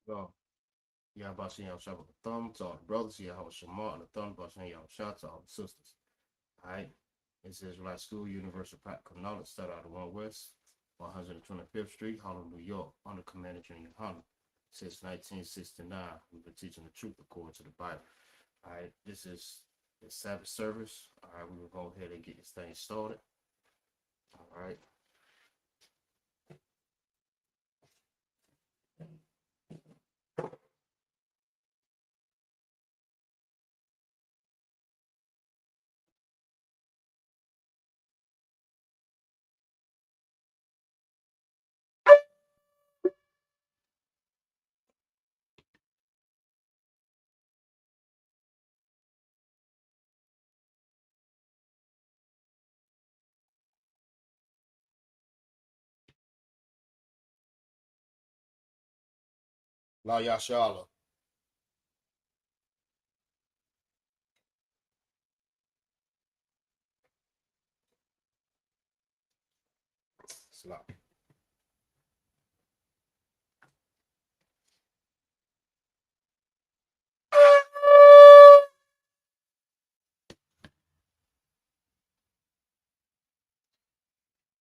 Well, yeah, about saying y'all shout out the thumb to all the brothers. Yeah, I was Shamar and the thumb about saying y'all shout out to all the sisters. All right. This is Israelite School, Universal Practical Knowledge, start out of 1 West, 125th Street, Harlem, New York, under Commander Junior Harlem. Since 1969, we've been teaching the truth according to the Bible. All right. This is the Sabbath service. All right. We will go ahead and get this thing started. All right. La Yashala. Slap.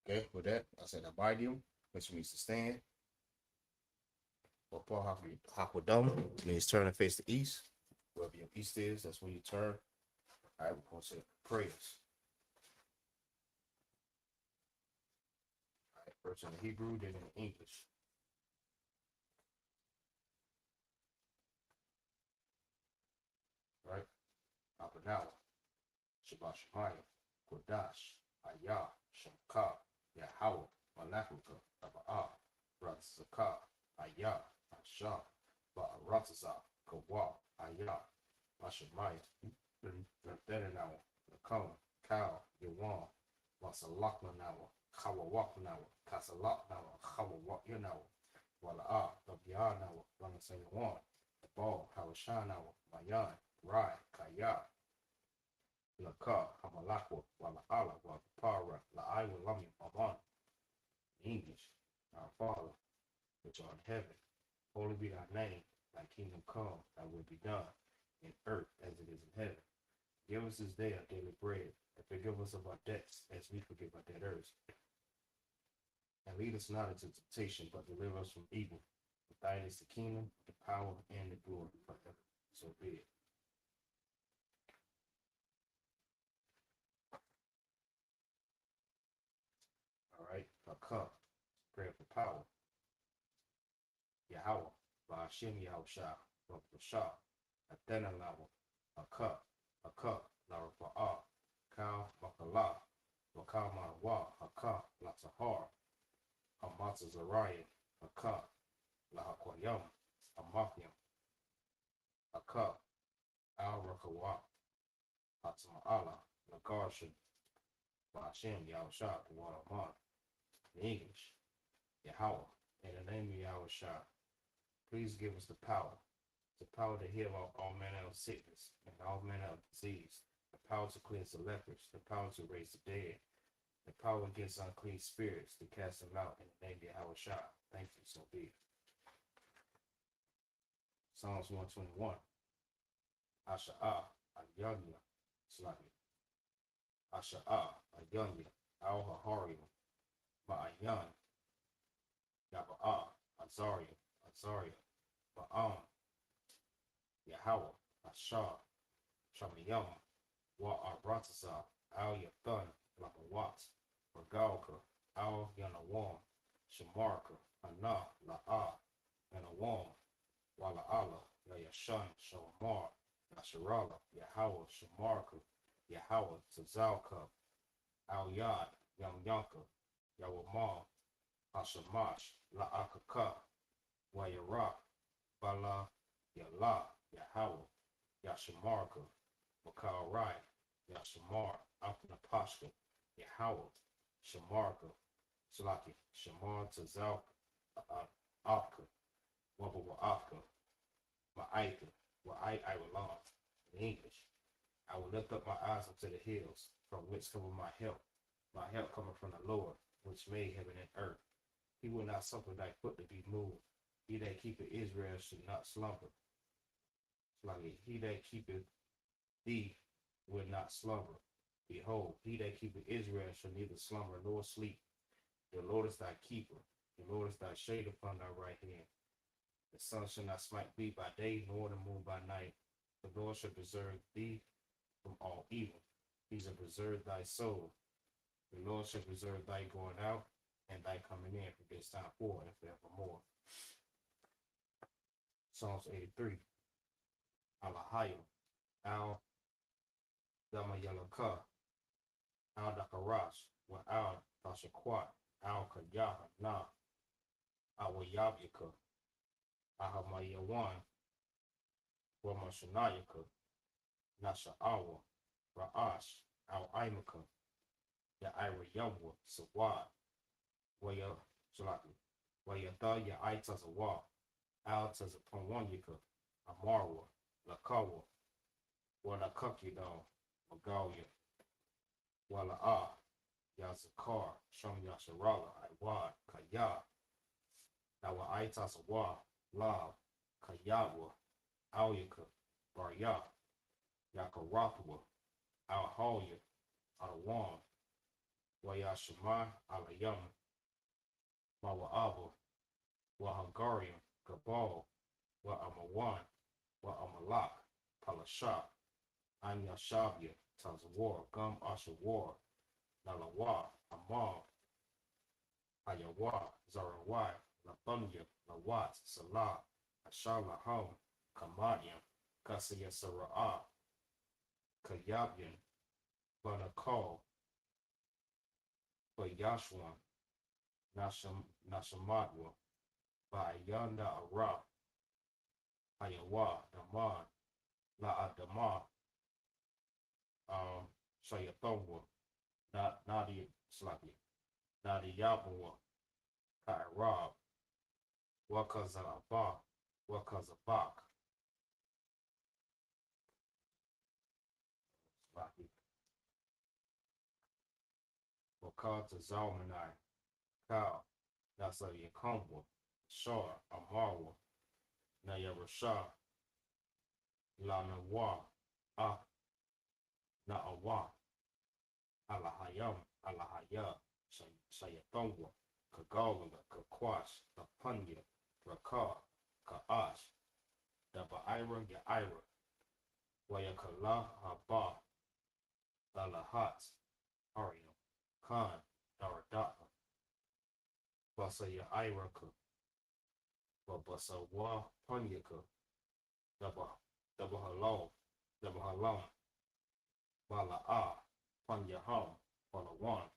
Okay, with that, I said Abadium, which means to stand. Or Paul Hakwadam means turn and face the east. Wherever your east is, that's where you turn. All right, we're going to say prayers. All right, first in the Hebrew, then in the English. Right? Abanawa, Shabbat Shemayim, Kodash, Ayah, Shamka, Yahweh, Malakuka, Aba'ah, Ratzaka, Ayah, Ashah, Ba'aratazah, Kawa, Ayah, Mashamaya, Benanawa, Nakon, Kal, Yawan, Wasalakmanawa, Kawawaknawa, Kasalaknawa, Kawawakinawa, Wala'ah, Babianawa, Ranasayawan, Ball, Hawashanawa, Mayan, Rai, Kaya, Laka, Hamalakwa, Wala'ala, Wapara, La'aiwa, Lamia, Aman, English, our Father, which art in heaven, holy be thy name, thy kingdom come, thy will be done, in earth as it is in heaven. Give us this day our daily bread, and forgive us of our debts, as we forgive our debtors. And lead us not into temptation, but deliver us from evil. For thine is the kingdom, the power, and the glory forever. So be it. All right, a cup, prayer for power. Yahweh, Ba'ashem Yahushua, Shah, Athena Lawa, a cup, Lara Ba'a, Kal Makala, Wakal Marawa, Haka, Latahar, Hamata Zariah, Haka, Lahakwayam, Amakiam, Haka, Al Rakawa, Hatama'ala, Nagarshan, Ba'ashem Yahushua, the one Amon, in English, Yahweh, in the name of Yahushua, please give us the power to heal all manner of sickness and all manner of disease, the power to cleanse the lepers, the power to raise the dead, the power against unclean spirits to cast them out in the name of Yahushua. Thank you, so be it. Psalms 121. Asha'ah, Ayanya, Slavi. Asha'ah, Ayanya, Al Haharium, Ma'ayan, Yaba'ah, Azaria, Ba'am, Yahweh, Ashar, Shamayam, Wa'aratasa, Al Yathan, Lamawat, Regalka, Al Yanawam, Shamarka, Ana, La'a, Yanawam, Wala'ala, Yayashan, Shamar, Nasharala, Yahweh, Shamarka, Yahweh, Tazalka, Al Yad, Yanka, Yawamam, Hashamash, La'akaka, Wayarak, Bala, Yala, Yahweh, Yashamarka, Makal Rai, Yashamar, Apnapashka, Yahweh, Shamarka, Salaki, Shamar Tazalka, Afka, Wabba Afka, Ma'aika, Wa'ai Iwalam, in English. I will lift up my eyes unto the hills, from which cometh my help. My help cometh from the Lord, which made heaven and earth. He will not suffer thy foot to be moved. He that keepeth Israel should not slumber. Like he that keepeth thee will not slumber. Behold, he that keepeth Israel shall neither slumber nor sleep. The Lord is thy keeper. The Lord is thy shade upon thy right hand. The sun shall not smite thee by day, nor the moon by night. The Lord shall preserve thee from all evil. He shall preserve thy soul. The Lord shall preserve thy going out and thy coming in from this time forward and forevermore. Psalms 83. Alahayim, Al Damayalaka, Al Dakarash, wa Al Tashakwat, Al Kayaha, Na, Awayabika, Ahamayawan, wa Mashanayaka, Nasha'awa, Ra'ash, Al Imaka, Ya Ira Yamwa, Sawad, Waya Shalaki, Waya Tha Ya Itazawa, Al Tazapunwanyaka, Amarwa, Lakawa, Wala Kakidon, Magalia, Wala Ah, Yazakar, Sham Yasharala, Iwad, Kaya, Nawa Aitasawa, Lav, Kayawa, Alyaka, Barya, Yakarathwa, Alhalya, Alawan, Wayashima, Alayam, Mawaaba, Wahangarian, Gabal, Wa Amawan, Wa Amalak, Palasha, Anya Shabia, Tazawar, Gum Ashawar, Nalawa, Amar, Ayawa, Zarawai, Labunya, Lawat, Salah, Ashalaham, Kamadian, Kasaya Sara'ah, Kayabian, Banakal, Bayashwan, Nashamadwa, Bayanda Ara, Ayawa, Damad, La Adama, Shayathonwa, Nadia Slaki, Nadia Yabawa, Kairab, Wakazabak, Wakazabak, Slaki, Wakata Zalmanai, Kal, Nasa Yakomwa, Shar, Amarwa, Nayarasha, Lanawa, Ah, Na'awa, Alahayam, Alahaya, Shayathonwa, Kagala, Kakwash, Kapunya, Rakar, Kaash, Dabaira, Yaira, Wayakala, Haba, Dalahat, Ariam, Khan, Daradaka, Basa Yairaka, Babasawa, Punyaka, Dabahalam, Bala'a, Panyaham, Balawan,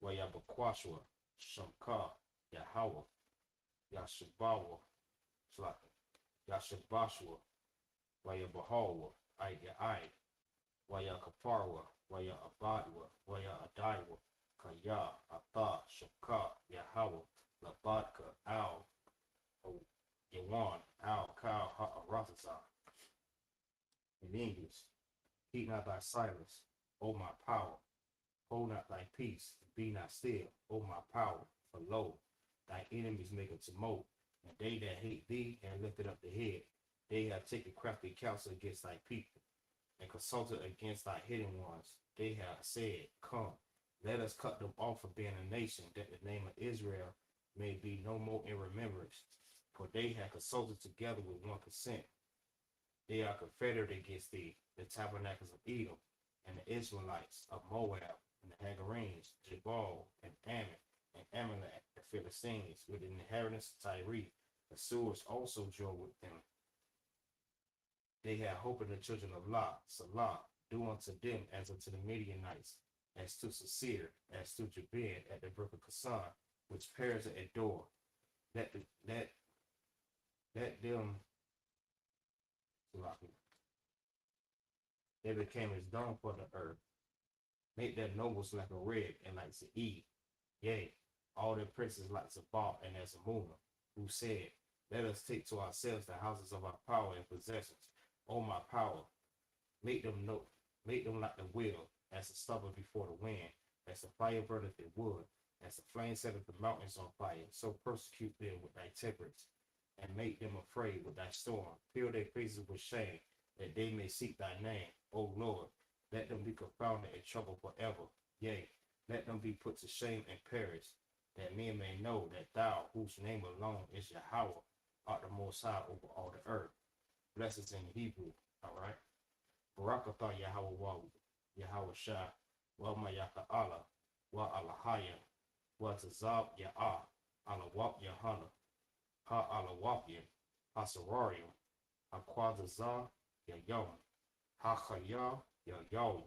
Wayabakwashwa, Shamka, Yahawa, Yashabawa, Slaka, Yashabashwa, Wayabahawa, Ayai, Wayakaparwa, Waya Abadwa, Waya Adaiwa, Kaya, Atha, Shaka, Yahawa, Labadka, Al, Yawan, Al, Kal, Ha'aratasa. In English, keep not thy silence, O my power. Hold not thy peace, be not still, O my power. For lo, thy enemies make a tumult, and they that hate thee and lifted up the head. They have taken crafty counsel against thy people, and consulted against thy hidden ones. They have said, Come, let us cut them off from being a nation, that the name of Israel may be no more in remembrance. For they have consulted together with one consent. They are confederate against thee, the tabernacles of Edom, and the Israelites of Moab, and the Hagarenes, Jabal, and Ammon, and Amalek, the Philistines, with the inheritance of Tyre. The Assyrians also joined with them. They had hope in the children of Lot, Salah, do unto them as unto the Midianites, as to Sisir, as to Jabin at the brook of Kasan, which perished at Endor. Let them, they became as dung for the earth. Make their nobles like a red and like Seed. Yea, all their princes like Sabbath and as a moon, who said, Let us take to ourselves the houses of our power and possessions. O my power, make them like the wheel, as the stubble before the wind, as the fire burneth in wood, as the flame setteth the mountains on fire, so persecute them with thy temperance. and make them afraid with thy storm. Fill their faces with shame, that they may seek thy name. O Lord, let them be confounded and troubled forever. Yea, let them be put to shame and perish, that men may know that thou, whose name alone is Yahweh, art the most high over all the earth. Blessings in Hebrew, all right? Barakatah Yahweh wa Yahweh Shah, wa Mayaka Allah, wa Alahaya, wa Tazab Ya'ah, Alawak Yahana, Ha Alawakian, Ha Sararium, Ha Quadazah Yayom, Ha Chaya Yayom,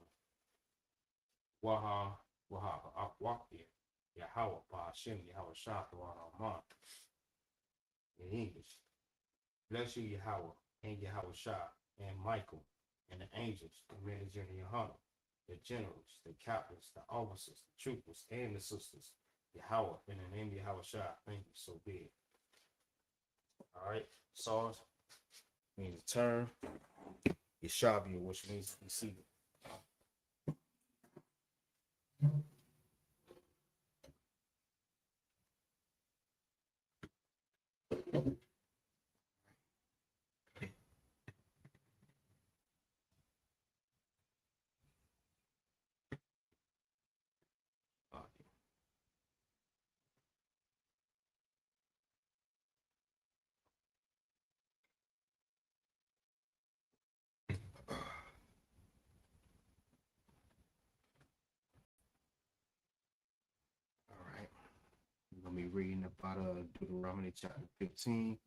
Waha Waha Akwakia, Yahweh Bahashem Yahweh Shah Rahman. In English, bless you Yahweh and Yahweh Shah and Michael and the angels, the manager of Yahana, the generals, the captains, the officers, the troopers, and the sisters. Yahweh, in the name of Yahweh Shah, thank you, so be it. All right, SARS means turn. Yeshabia, which means to be seated. All right, we're gonna be reading about Deuteronomy chapter 15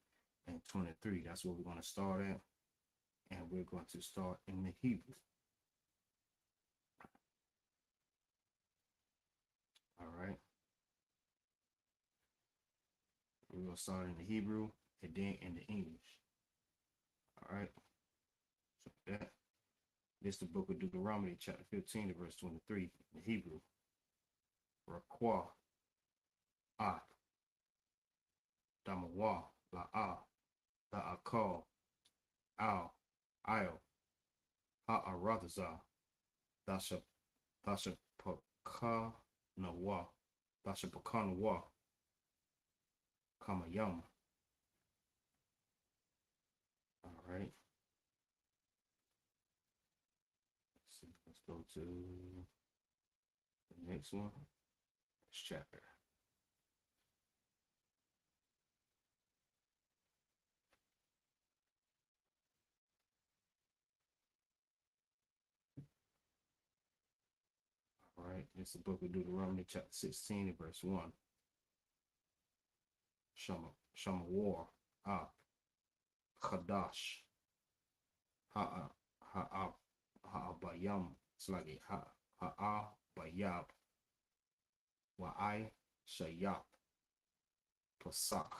and 23. That's where we're gonna start at, and we're going to start in the Hebrew. All right, we're gonna start in the Hebrew and then in the English. All right, so that this is the book of Deuteronomy chapter 15 verse 23 in the Hebrew. Rakwa At Damawa La'a La'akal Al Io Ha'aradaza Dasha Pakanawa Kamayama. All right. Let's go to the next one. This chapter. All right. This is the book of Deuteronomy, chapter 16, verse 1. Shamawar Chadash Ha'abayam. It's like Ha'abayab Wa'ai Shayab Pasak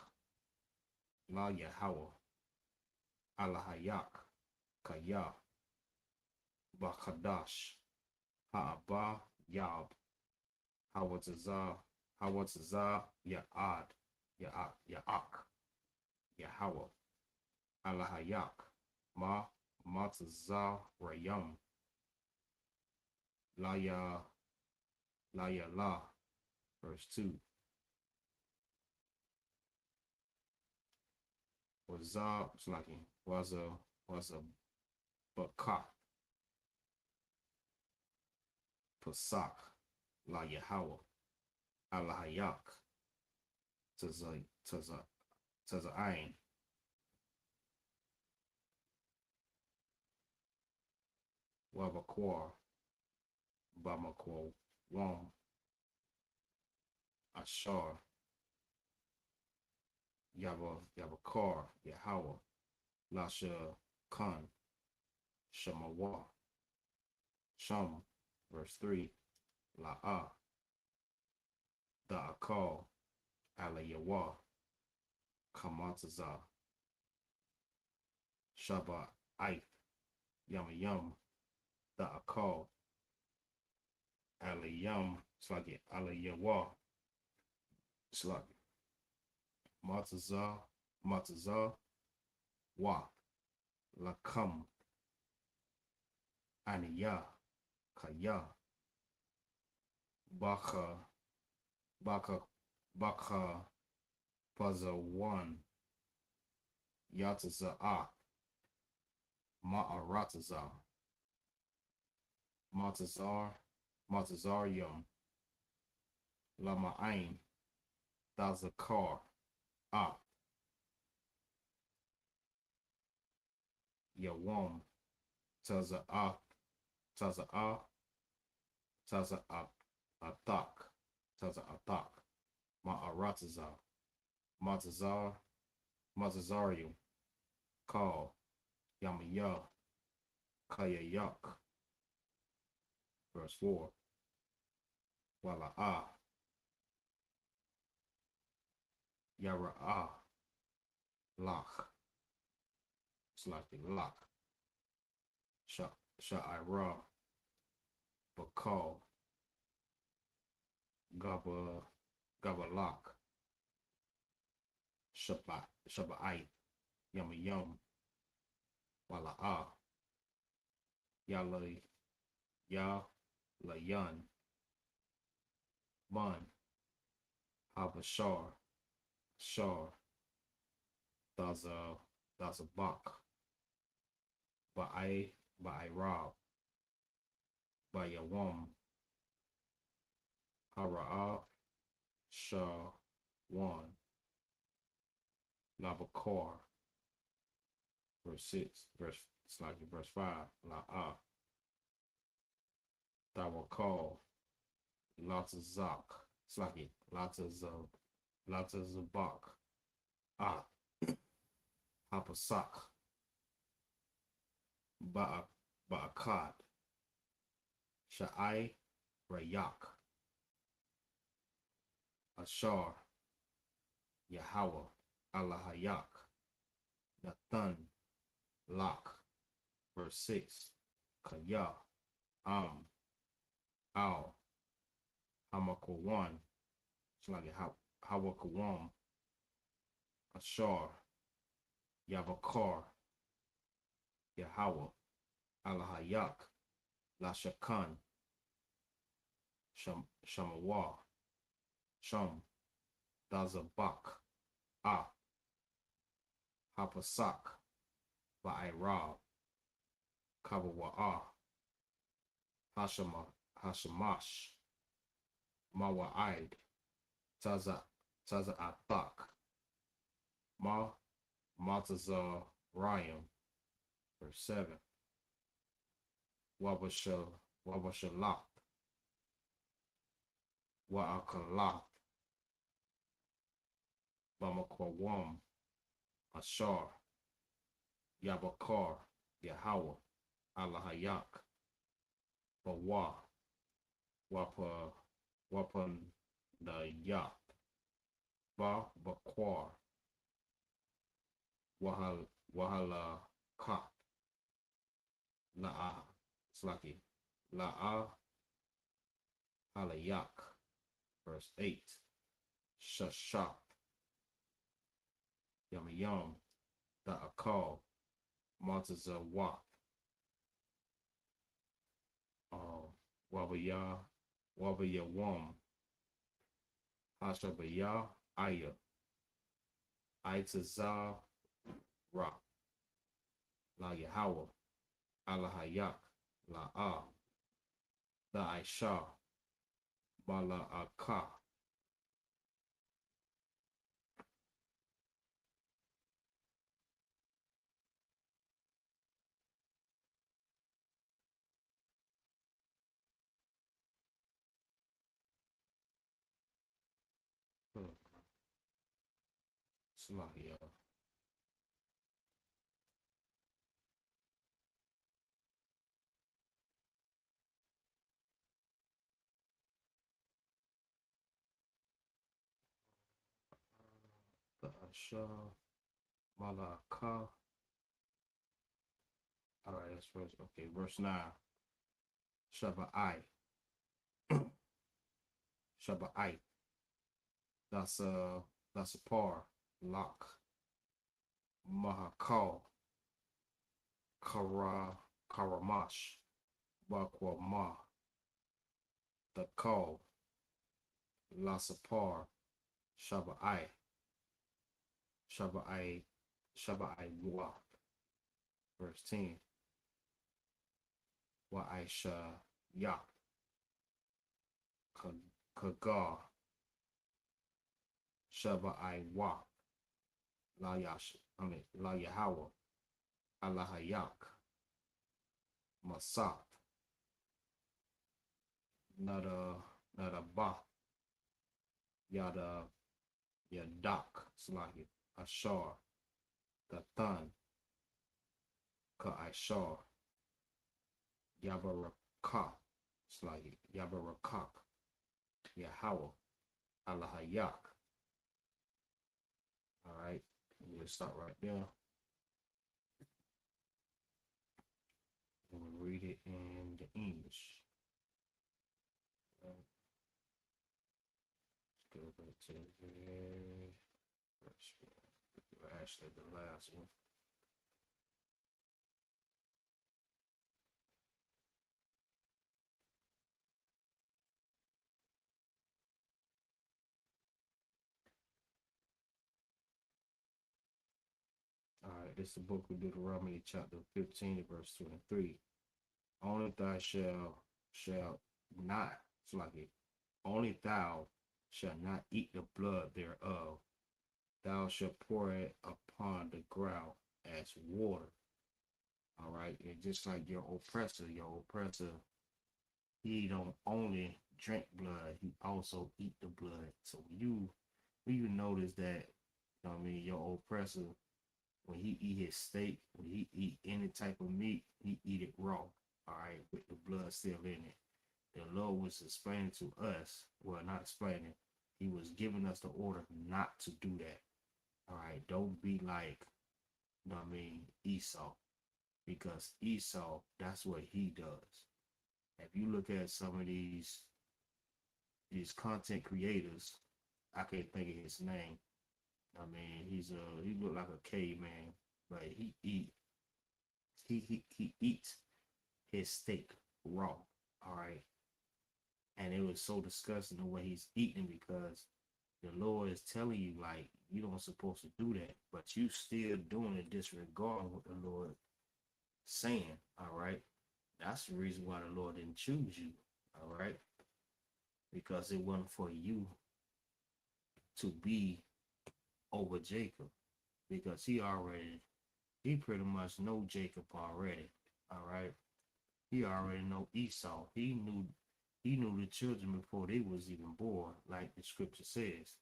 La Yahweh Alahayak Kaya Bakadash Ha'aba Yab Hawatazah Ya'ad Ya'ak Yahweh Alahayak Matazah Rayam La verse 2. Wazah Slaki was a Bakak Pasak La Yahweh Alahayak Tazain Wabakwar Bamakwa Wam Ashar Yabakar Yahweh Lasha Khan Shamawa Sham verse 3 La'a Da'akal Alayawa Kamataza Shaba Aif Yamayam Da'akal Alayam Slagi Alayawa Slagi Mataza Wa Lakam Aniya Kaya Baka Pazawan Yataza'a, Ma'aratazar, Matazarium, Lama'ain, Dazakar, A, Yawam, Taza'a, Taza'a, Taza'a, Athak, Taza'athak, Ma'aratazar, Matazarium, Kal, Yamaya, Kayayak. Verse 4. Wala'a, Yara'a, Lach, it's like the lock. Sha'ira, Bakal, Gabalak, Shaba'ite, Yamayum, Wala'a, Layan, Mun, Habashar, Shar, Dazabak, Ba'irab, Bayawam, Hara'a, Shah, 1, Labakar, verse 6, it's like verse 5, La'a, Dawakal, Latazak, it's like Latazabak, Ah, Hapasak, Ba'akad, Sha'ai, Rayak, Ashar, Yahweh, Allahayak, Nathan, Lak, verse 6, Kaya, Al, Hamakowan, it's like Hawakawam, Ashar, Yavakar, Yahweh, Allahayak, Lashakan, Shamawa, Sham, Dazabak, Ah, Hapasak, Ba'irab, Kabawa'a, Hashamash, Mawa'id, Taza'athak, Matazarayim, verse 7, Wabashalat, Wa'akalat, Bamakwawam, Ashar, Yabakar, Yahweh, Allahayak, Bawa, Wapan the Yap, Bakwar, Wahala Kap, La'a, Slaki, La'a, Halayak, verse 8, Shashak, Yamayam, Da'akal, Matazawak, Wabayawam, Hashabaya, Aya, Aitazar, Ra, La Yahweh, Allahayak, La'a, Da'aisha, Bala'aka. Slahia. Da'asha, Malaka. All right, that's verse. Okay, verse 9. Shaba'ai. Shaba'ai. That's a par. Lock. Mahakal. Karamash. Bakwama. The call. Lasapar. Shaba'ai. Shaba'ai Shabbat, verse 10. Wa Aisha Ya Kagar Shabbat La Yash, La Yahweh, Alahayak, Masat, Nada Ba, Yada Yadak, Slahi, Ashar, Gathan, Ka Ashar, Yabaraka, Slahi, Yabarakak, Yahweh, Alahayak. All right, we'll start right there. We'll read it in the English. Let's go back to the very first one. Actually, the last one. All right, this is the book of Deuteronomy, chapter 15, verse 23. Only thou shall not, it's like it, only thou shalt not eat the blood thereof. Thou shalt pour it upon the ground as water. All right, and just like your oppressor, he don't only drink blood, he also eat the blood. So when you notice that, you know what I mean, your oppressor, when he eat his steak, when he eat any type of meat, he eat it raw, all right, with the blood still in it. The Lord was explaining to us, well, not explaining, he was giving us the order not to do that. All right, don't be like, you know what I mean, Esau, because Esau, that's what he does. If you look at some of these content creators, I can't think of his name. I mean, he looked like a caveman, but he eats his steak raw. All right. And it was so disgusting the way he's eating, because the Lord is telling you, like, you don't supposed to do that, but you still doing it, disregarding what the Lord saying. All right. That's the reason why the Lord didn't choose you. All right. Because it wasn't for you to be over Jacob, because he pretty much know Jacob already. All right. He already know Esau. He knew the children before they was even born, like the scripture says.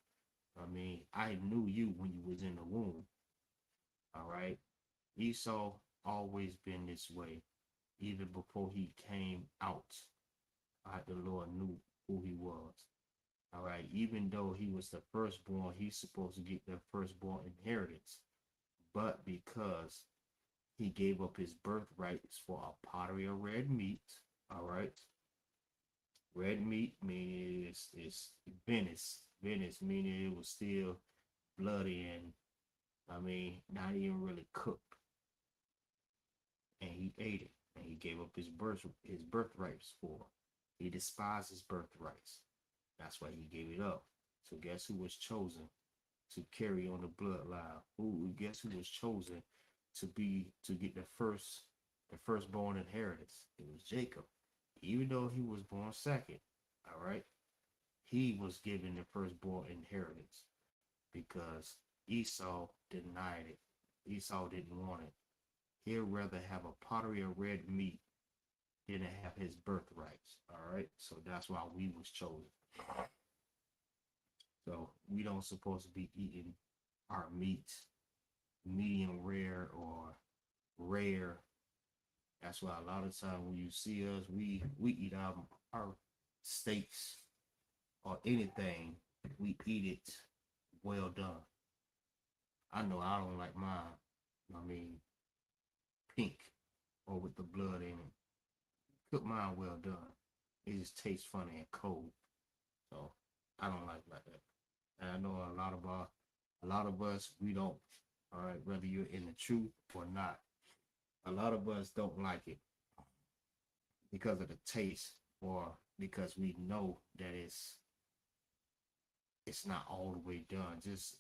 I mean, I knew you when you was in the womb. All right. Esau always been this way, even before he came out. The Lord knew who he was. All right. Even though he was the firstborn, he's supposed to get the firstborn inheritance. But because he gave up his birthrights for a pottery of red meat, all right. Red meat means it's Venice. Venice meaning it was still bloody and, I mean, not even really cooked. And he ate it. And he gave up his birthrights for. He despised his birthrights. That's why he gave it up. So guess who was chosen to carry on the bloodline? Guess who was chosen to get the firstborn inheritance? It was Jacob. Even though he was born second, all right, he was given the firstborn inheritance, because Esau denied it. Esau didn't want it. He'd rather have a pottery of red meat than to have his birthrights. All right, so that's why we was chosen. So we don't supposed to be eating our meat medium rare or rare. That's why a lot of times when you see us, we eat our steaks or anything, we eat it well done. I know I don't like mine, I mean, pink or with the blood in it. Cook mine well done. It just tastes funny and cold. So I don't like that. And I know a lot of us, we don't, all right, whether you're in the truth or not, a lot of us don't like it because of the taste, or because we know that it's not all the way done. Just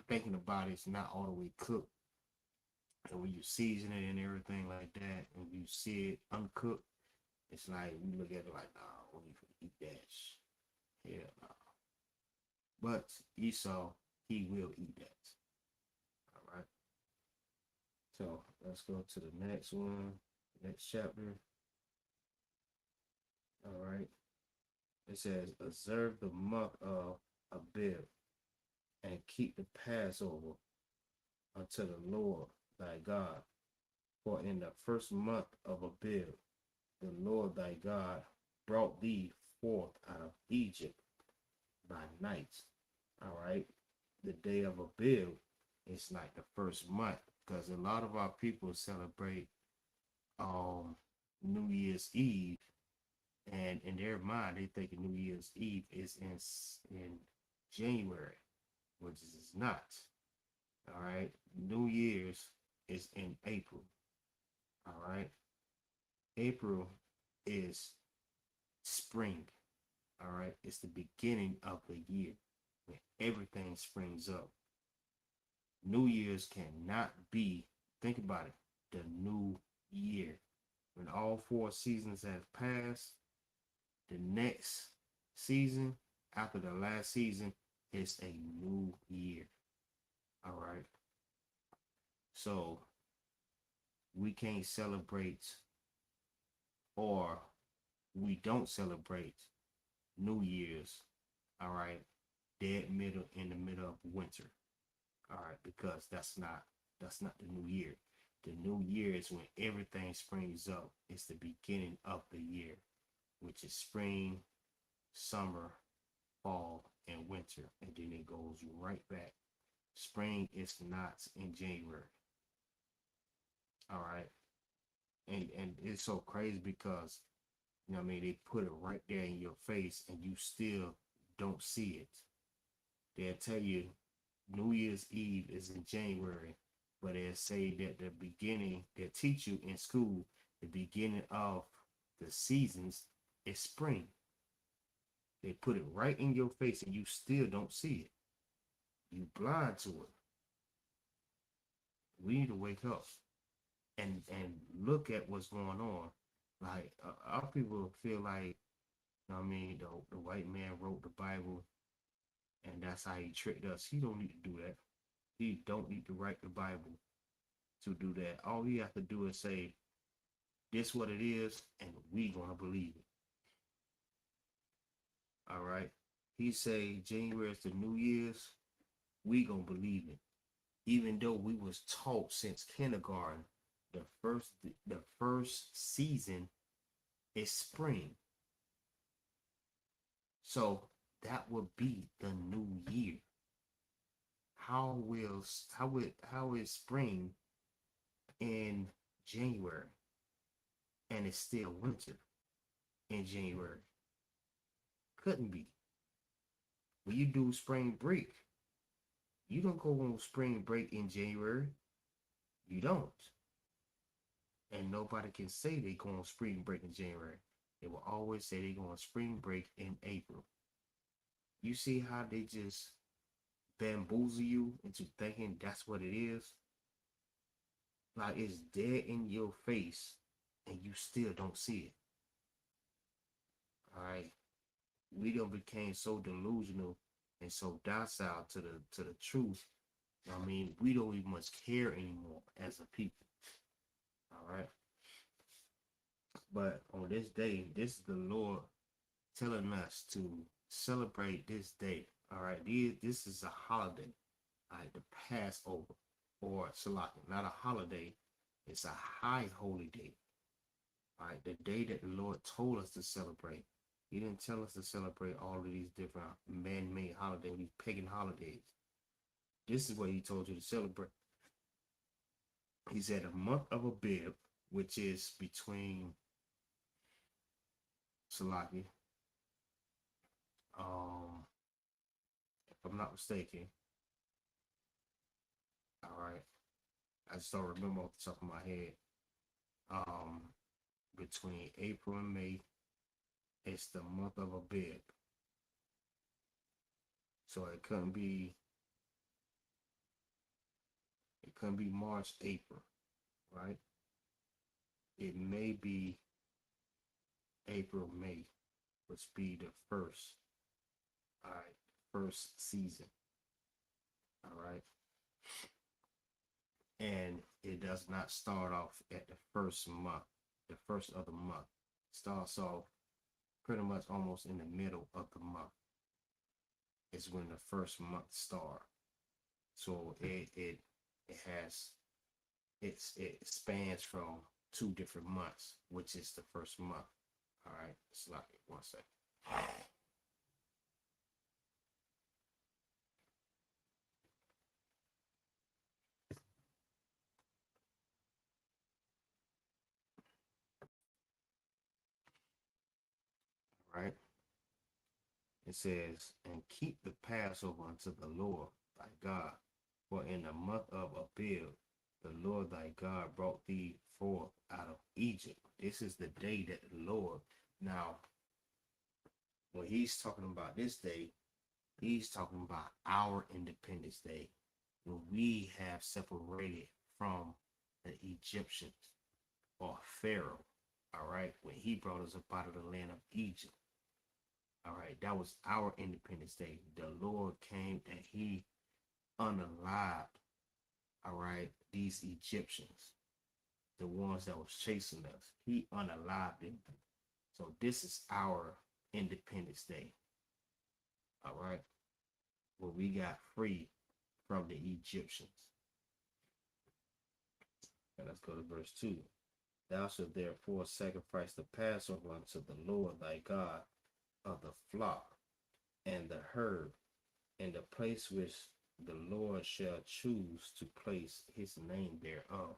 thinking about it's not all the way cooked. And when you season it and everything like that, and you see it uncooked, it's like we look at it like, nah, we can eat that. Yeah, nah. But Esau, he will eat that. All right. So let's go to the next one, next chapter. All right. It says, observe the month of Abib and keep the Passover unto the Lord thy God. For in the first month of Abib, the Lord thy God brought thee forth out of Egypt by night. All right. The day of Abib is like the first month because a lot of our people celebrate um New Year's Eve, and in their mind they think New Year's Eve is in January, which is not. All right. New Year's is in April. All right. April is spring. All right. It's the beginning of the year when everything springs up. New Year's cannot be, think about it, the new year. When all 4 seasons have passed, the next season after the last season is a new year. All right. So we can't celebrate, or we don't celebrate New Year's, all right, dead middle in the middle of winter. All right, because that's not the new year. The new year is when everything springs up. It's the beginning of the year, which is spring, summer, fall, and winter. And then it goes right back. Spring is not in January. All right. And it's so crazy because you know what I mean, they put it right there in your face and you still don't see it. They'll tell you New Year's Eve is in January, but they'll say that the beginning, they'll teach you in school, the beginning of the seasons is spring. They put it right in your face and you still don't see it. You blind to it. We need to wake up and look at what's going on. Like our people feel like, you know what I mean, the white man wrote the Bible and that's how he tricked us. He don't need to do that. He don't need to write the Bible to do that. All he has to do is say, this what it is, and we gonna believe it. All right. He say January is the New Year's, we gonna believe it. Even though we was taught since kindergarten, the first season is spring. So that would be the new year. How is spring in January and it's still winter in January? Couldn't be. When you do spring break, you don't go on spring break in January. You don't. And nobody can say they go on spring break in January. They will always say they go on spring break in April. You see how they just bamboozle you into thinking that's what it is? Like it's dead in your face and you still don't see it. All right. We don't became so delusional and so docile to the truth. I mean, we don't even much care anymore as a people. All right. But on this day, this is the Lord telling us to celebrate this day. All right. This is a holiday. All right. The Passover or Salaki, not a holiday. It's a high holy day. All right. The day that the Lord told us to celebrate. He didn't tell us to celebrate all of these different man-made holidays, these pagan holidays. This is what he told you to celebrate. He said a month of Abib, which is between Salaki, if I'm not mistaken. All right, I just don't remember off the top of my head. Um, between April and May, it's the month of Abib, so it couldn't be March, April. right? It may be April, May, which be the first, all right, first season, all right? And it does not start off at the first month, the first of the month. It starts off pretty much almost in the middle of the month. It's when the first month starts. So it spans from 2 different months, which is the first month. All right, it's like 1 second. All right. It says, and keep the Passover unto the Lord thy God, for in the month of Abib, the Lord thy God brought thee forth out of Egypt. This is the day that the Lord, now, when he's talking about this day, he's talking about our Independence Day, when we have separated from the Egyptians or Pharaoh, all right, when he brought us up out of the land of Egypt. All right, that was our Independence Day. The Lord came and he unalived, all right, these Egyptians, the ones that was chasing us. He unalived them. So this is our Independence Day, all right, where we got free from the Egyptians. And let's go to verse 2. Thou shalt therefore sacrifice the Passover unto the Lord thy God of the flock and the herd in the place which the Lord shall choose to place his name thereof.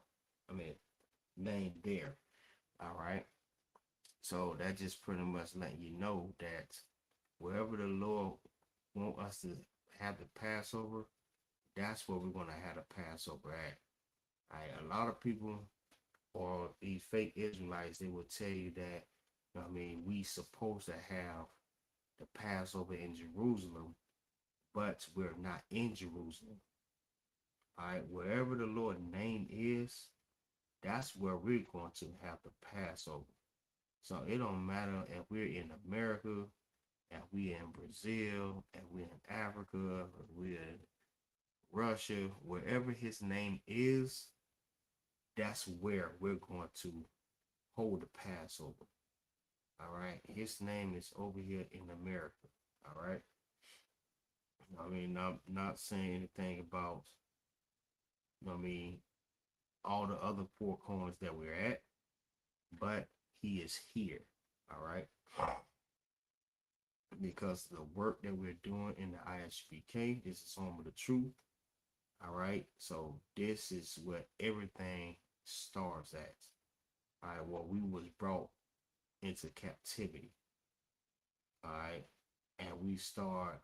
Name there. All right. So that just pretty much letting you know that wherever the Lord want us to have the Passover, that's where we're going to have the Passover at. All right. A lot of people, or these fake Israelites, they will tell you that, we supposed to have the Passover in Jerusalem, but we're not in Jerusalem. All right, wherever the Lord's name is, that's where we're going to have the Passover. So it don't matter if we're in America, if we're in Brazil, if we're in Africa, if we're in Russia, wherever his name is, that's where we're going to hold the Passover. All right, his name is over here in America. All right. I'm not saying anything about, all the other 4 corners that we're at, but he is here. All right. Because the work that we're doing in the ISUPK, this is home of the truth. All right. So this is where everything starts at. All right. Well, we was brought into captivity. All right. And we start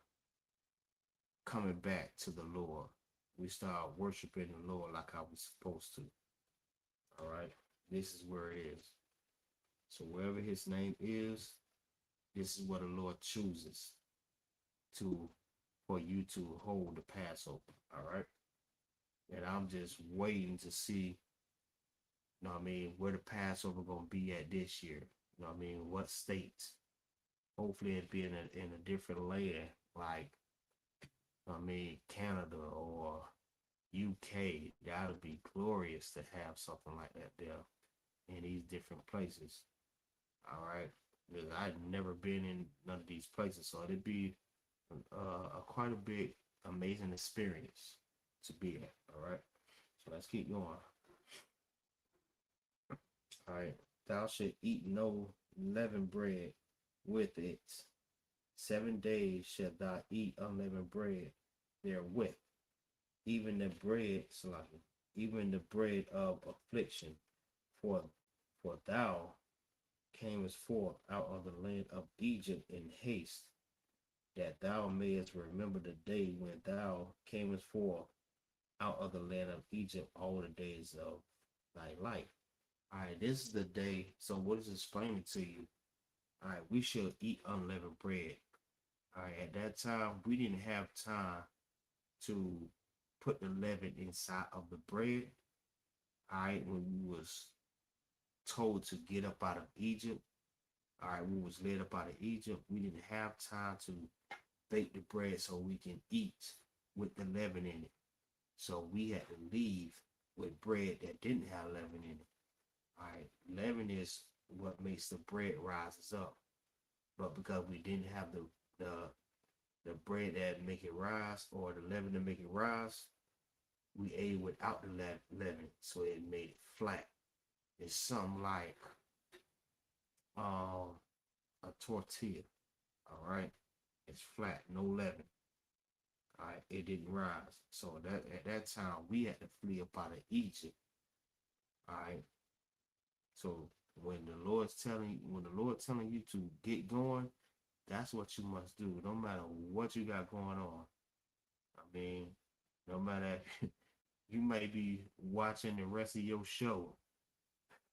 coming back to the Lord. We start worshiping the Lord like I was supposed to. All right. This is where it is. So wherever his name is, this is what the Lord chooses for you to hold the Passover. All right. And I'm just waiting to see, where the Passover gonna be at this year. What states? Hopefully it'd be in a different land, like Canada or UK. That would be glorious to have something like that there in these different places. All right, because I've never been in none of these places, so it'd be quite a big amazing experience to be at. All right, so let's keep going. All right, thou shalt eat no leavened bread with it. 7 days shalt thou eat unleavened bread therewith, even the bread of affliction, for thou camest forth out of the land of Egypt in haste, that thou mayest remember the day when thou camest forth out of the land of Egypt all the days of thy life. All right, this is the day. So what is explaining to you? All right, we shall eat unleavened bread. All right, at that time, we didn't have time to put the leaven inside of the bread. All right, when we was told to get up out of Egypt, all right, we was led up out of Egypt. We didn't have time to bake the bread so we can eat with the leaven in it. So we had to leave with bread that didn't have leaven in it. All right, leaven is what makes the bread rises up. But because we didn't have the bread that make it rise or the leaven to make it rise, we ate without the leaven, so it made it flat. It's something like a tortilla. All right, it's flat, no leaven. All right, it didn't rise. So that at that time we had to flee up out of Egypt. All right. So when the Lord's telling you to get going, that's what you must do. No matter what you got going on. I mean, no matter you may be watching the rest of your show.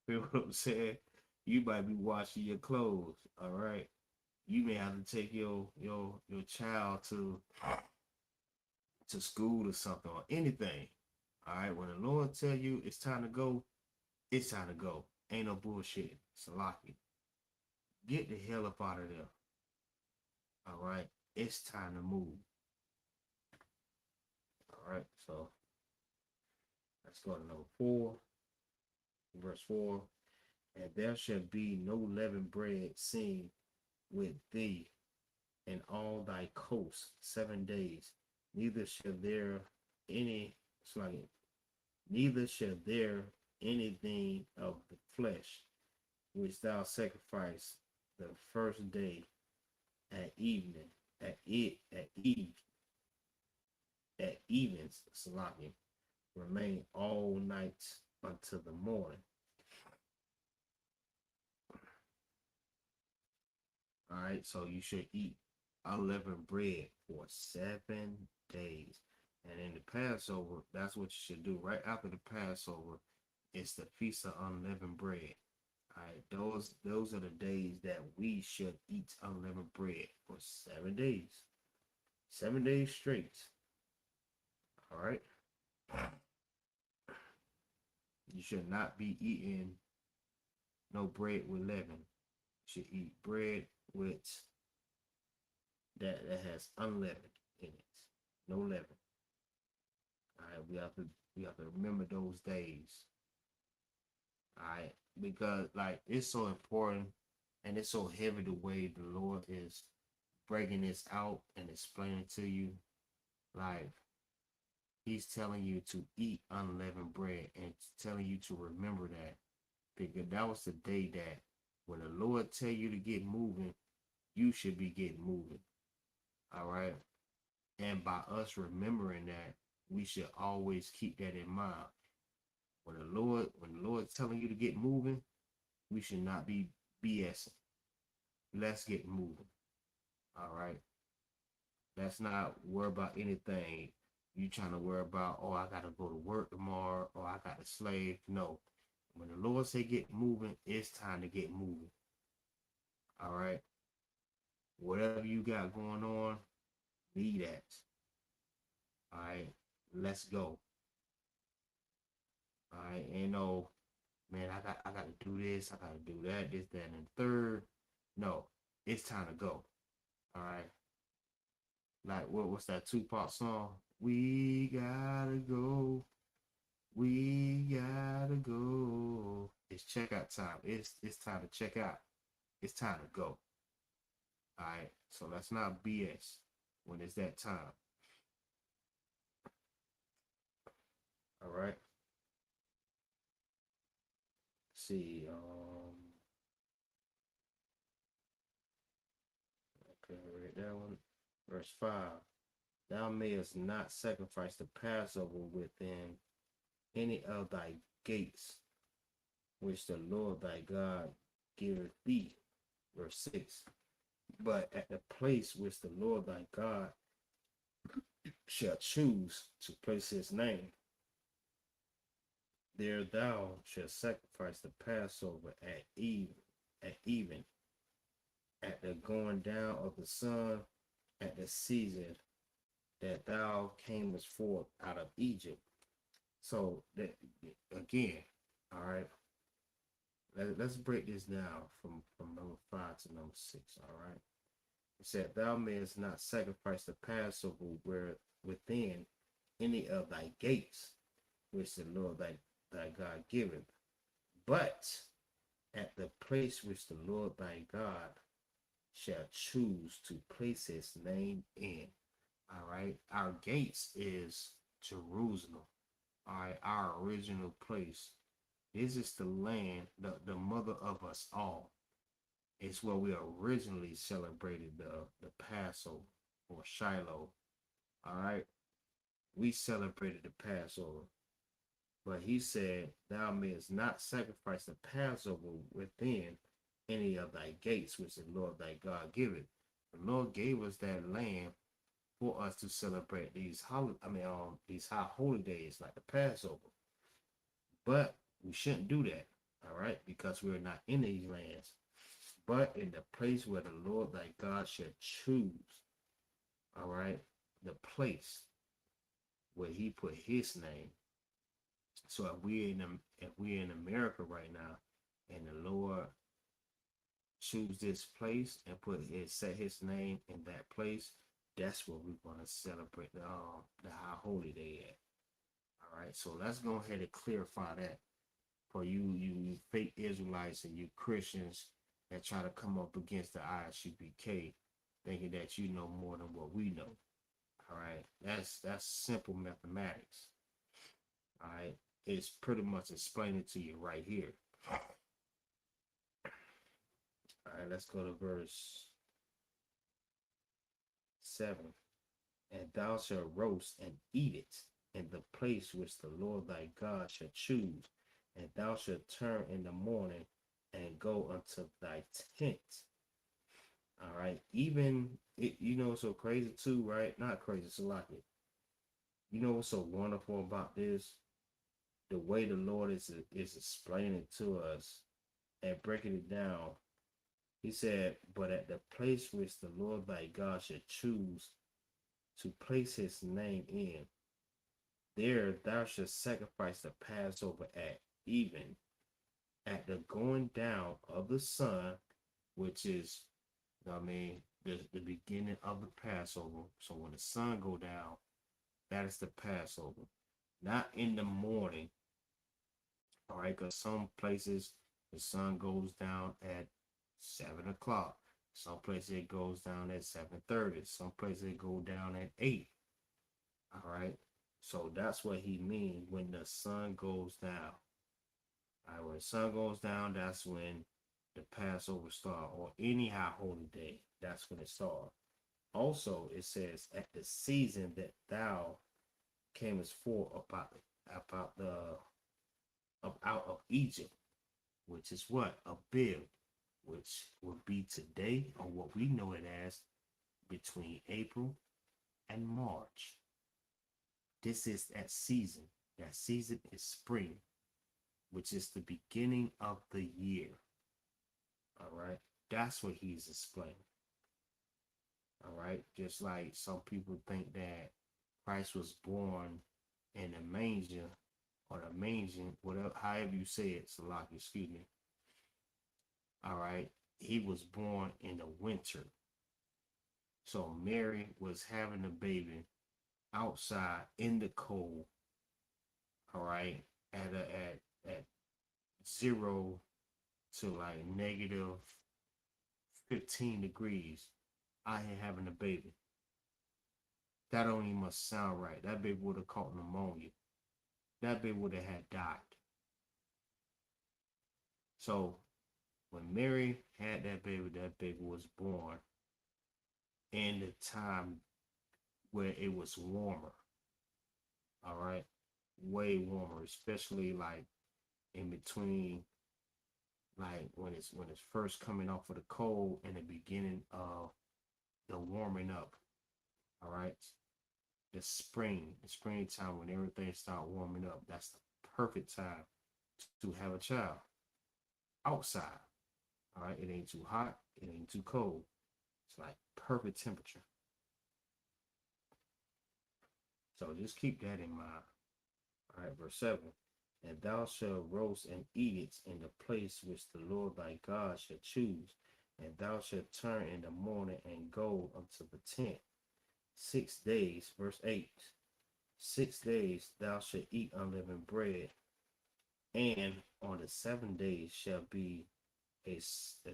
You know what I'm saying? You might be washing your clothes. All right. You may have to take your child to school or something or anything. All right. When the Lord tell you it's time to go, it's time to go. Ain't no bullshit. Salaki. Get the hell up out of there. All right. It's time to move. All right. So let's go to number 4. Verse 4. And there shall be no leavened bread seen with thee in all thy coasts 7 days. Neither shall there any neither shall there anything of the flesh which thou sacrifice the first day at evening, at evens, Salaki, remain all night until the morning. All right, so you should eat unleavened bread for 7 days. And in the Passover, that's what you should do. Right after the Passover, it's the Feast of Unleavened Bread. All right, those are the days that we should eat unleavened bread for 7 days. 7 days straight. All right. You should not be eating no bread with leaven. You should eat bread with that has unleavened in it. No leaven. All right, we have to remember those days. All right, because like it's so important and it's so heavy the way the Lord is breaking this out and explaining to you. Like He's telling you to eat unleavened bread and telling you to remember that, because that was the day that when the Lord tell you to get moving, you should be getting moving. All right. And by us remembering that, we should always keep that in mind. When the Lord's telling you to get moving, we should not be BSing. Let's get moving. All right. Let's not worry about anything. You trying to worry about, oh, I gotta go to work tomorrow, or I got to slave. No. When the Lord say get moving, it's time to get moving. All right. Whatever you got going on, leave that. All right. Let's go. All right. Ain't no, man, I got to do this, I got to do that, this, that, and the third. No, it's time to go. All right. Like what's that Tupac song? We gotta go. We gotta go. It's checkout time. It's time to check out. It's time to go. All right. So let's not BS when it's that time. All right. Let's see. Okay, I read that one. Verse 5. Thou mayest not sacrifice the Passover within any of thy gates, which the Lord thy God giveth thee. Verse 6. But at the place which the Lord thy God shall choose to place his name, there thou shalt sacrifice the Passover at even, at the going down of the sun, at the season that thou camest forth out of Egypt. So that again, all right. Let's break this down from number 5 to number 6. All right. It said, "Thou mayest not sacrifice the Passover where within any of thy gates, which the Lord thy God giveth, but at the place which the Lord thy God shall choose to place his name in." All right. Our gates is Jerusalem. All right. Our original place. This is the land, the mother of us all. It's where we originally celebrated the Passover or Shiloh. All right. We celebrated the Passover. But he said, "Thou mayest not sacrifice the Passover within any of thy gates, which the Lord thy God giveth." The Lord gave us that land for us to celebrate these these high holy days like the Passover. But we shouldn't do that, all right, because we're not in these lands, but in the place where the Lord thy God shall choose, all right, the place where he put his name. So if we're in America right now, and the Lord choose this place and set his name in that place, that's where we're gonna celebrate the high holy day at. All right, so let's go ahead and clarify that for you fake Israelites and you Christians that try to come up against the ISUPK, thinking that you know more than what we know. All right, that's simple mathematics. All right, it's pretty much explaining to you right here. All right, let's go to verse 7. "And thou shalt roast and eat it in the place which the Lord thy God shall choose, and thou shalt turn in the morning and go unto thy tent." All right, even it's so crazy too, right? Not crazy, so like it. You know what's so wonderful about this? The way the Lord is explaining to us and breaking it down. He said, "But at the place which the Lord thy God shall choose to place his name in, there thou shalt sacrifice the Passover at even, at the going down of the sun," which is, the beginning of the Passover. So when the sun go down, that is the Passover. Not in the morning, all right, because some places the sun goes down at 7 o'clock. Some places it goes down at 7:30. Some places it go down at 8. All right. So that's what he means when the sun goes down. All right, when the sun goes down, that's when the Passover starts, or any high holy day. That's when it starts. Also, it says, "At the season that thou camest forth about the out of Egypt," which is what? A bib, which would be today, or what we know it as, between April and March. This is that season. That season is spring, which is the beginning of the year. All right. That's what he's explaining. All right. Just like some people think that Christ was born in a manger, or the manger, whatever, however you say it, Salaki, excuse me. All right. He was born in the winter. So Mary was having a baby outside in the cold. All right. At 0 to like negative 15 degrees, I ain't having a baby. That don't even must sound right. That baby would have caught pneumonia. That baby would have had died. So when Mary had that baby was born in the time where it was warmer. All right. Way warmer, especially like in between, like when it's first coming off of the cold and the beginning of the warming up. All right. The springtime, when everything start warming up, that's the perfect time to have a child outside. All right. It ain't too hot. It ain't too cold. It's like perfect temperature. So just keep that in mind. All right, verse 7. And thou shalt roast and eat it in the place which the Lord thy God shall choose. And thou shalt turn in the morning and go unto the tent. 6 days, verse 8. 6 days thou shalt eat unleavened bread, and on the 7th day shall be a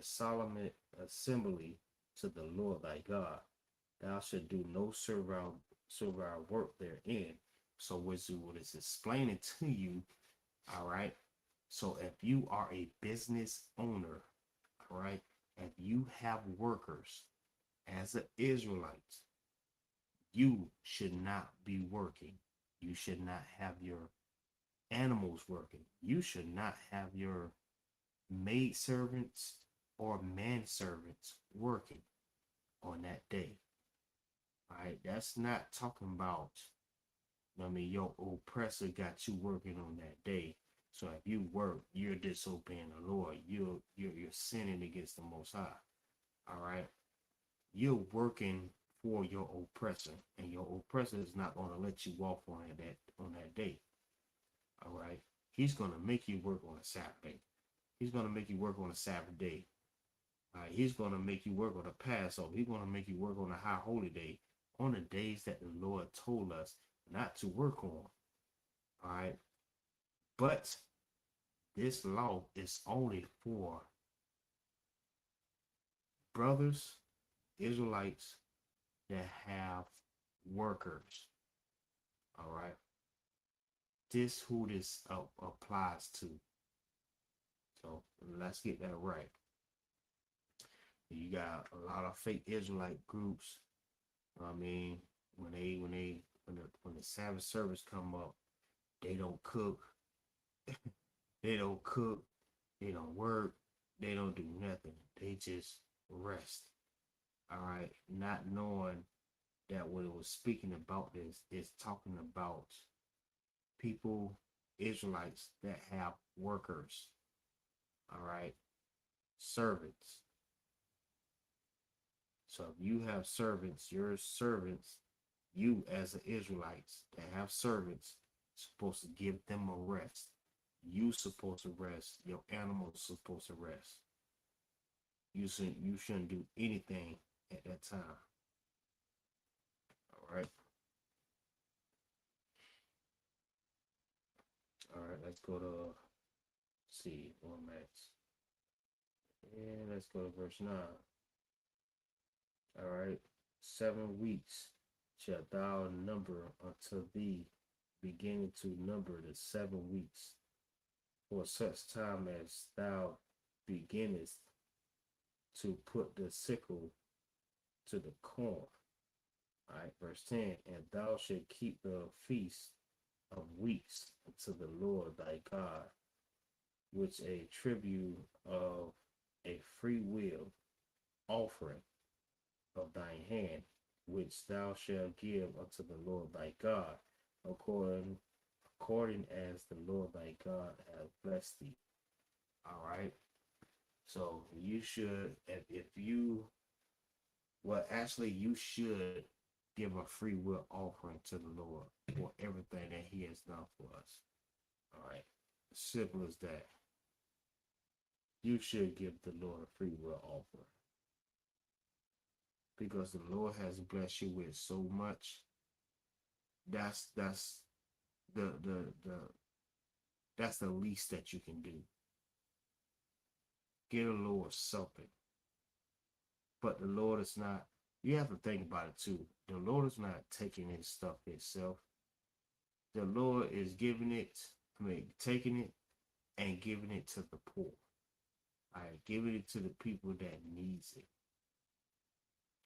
solemn assembly to the Lord thy God. Thou shalt do no servile work therein. So what is explaining to you, all right? So if you are a business owner, all right, if you have workers as an Israelite, you should not be working. You should not have your animals working. You should not have your maid servants or manservants working on that day. All right, that's not talking about, I mean, your oppressor got you working on that day. So if you work, you're disobeying the Lord. You're sinning against the Most High. All right, you're working for your oppressor, and your oppressor is not going to let you walk on that day. All right, he's going to make you work on a Saturday. He's going to make you work on a Sabbath day. All right, he's going to make you work on a Passover. He's going to make you work on a high holy day, on the days that the Lord told us not to work on. All right, but this law is only for brothers, Israelites that have workers. All right, this who this applies to. So let's get that right. You got a lot of fake Israelite groups. I mean, when the Sabbath service come up, they don't cook. They don't cook. They don't work. They don't do nothing. They just rest. All right, not knowing that what it was speaking about this is talking about people, Israelites that have workers. All right, servants. So if you have servants, your servants, you as an Israelites that have servants, supposed to give them a rest. You supposed to rest. Your animals supposed to rest. You shouldn't do anything at that time. All right. All right. Let's go to see one max. And let's go to verse 9. All right. 7 weeks shalt thou number unto thee, beginning to number the 7 weeks, for such time as thou beginnest to put the sickle to the corn. All right, verse 10, and thou shalt keep the feast of weeks unto the Lord thy God, which a tribute of a free will offering of thine hand, which thou shalt give unto the Lord thy God, according as the Lord thy God hath blessed thee. All right. So you should, if you, well, actually, you should give a free will offering to the Lord for everything that He has done for us. All right. Simple as that. You should give the Lord a free will offering, because the Lord has blessed you with so much. That's the that's the least that you can do. Get the Lord something. But the Lord is not, you have to think about it too. The Lord is not taking His stuff Himself. The Lord is giving it, taking it and giving it to the poor. All right, giving it to the people that needs it.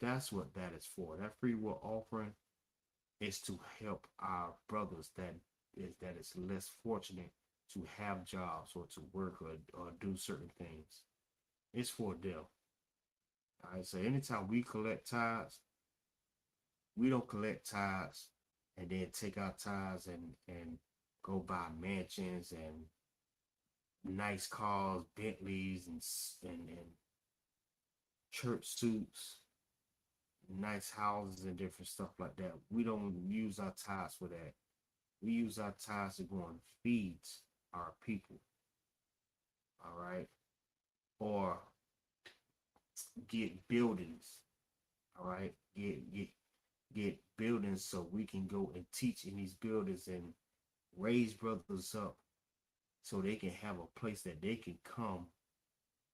That's what that is for. That free will offering is to help our brothers that is less fortunate to have jobs or to work or do certain things. It's for them. All right, so anytime we collect tithes, we don't collect tithes and then take our tithes and go buy mansions and nice cars, Bentleys and church suits, nice houses and different stuff like that. We don't use our tithes for that. We use our tithes to go and feed our people. All right. Or get buildings. All right. Get buildings so we can go and teach in these buildings and raise brothers up so they can have a place that they can come,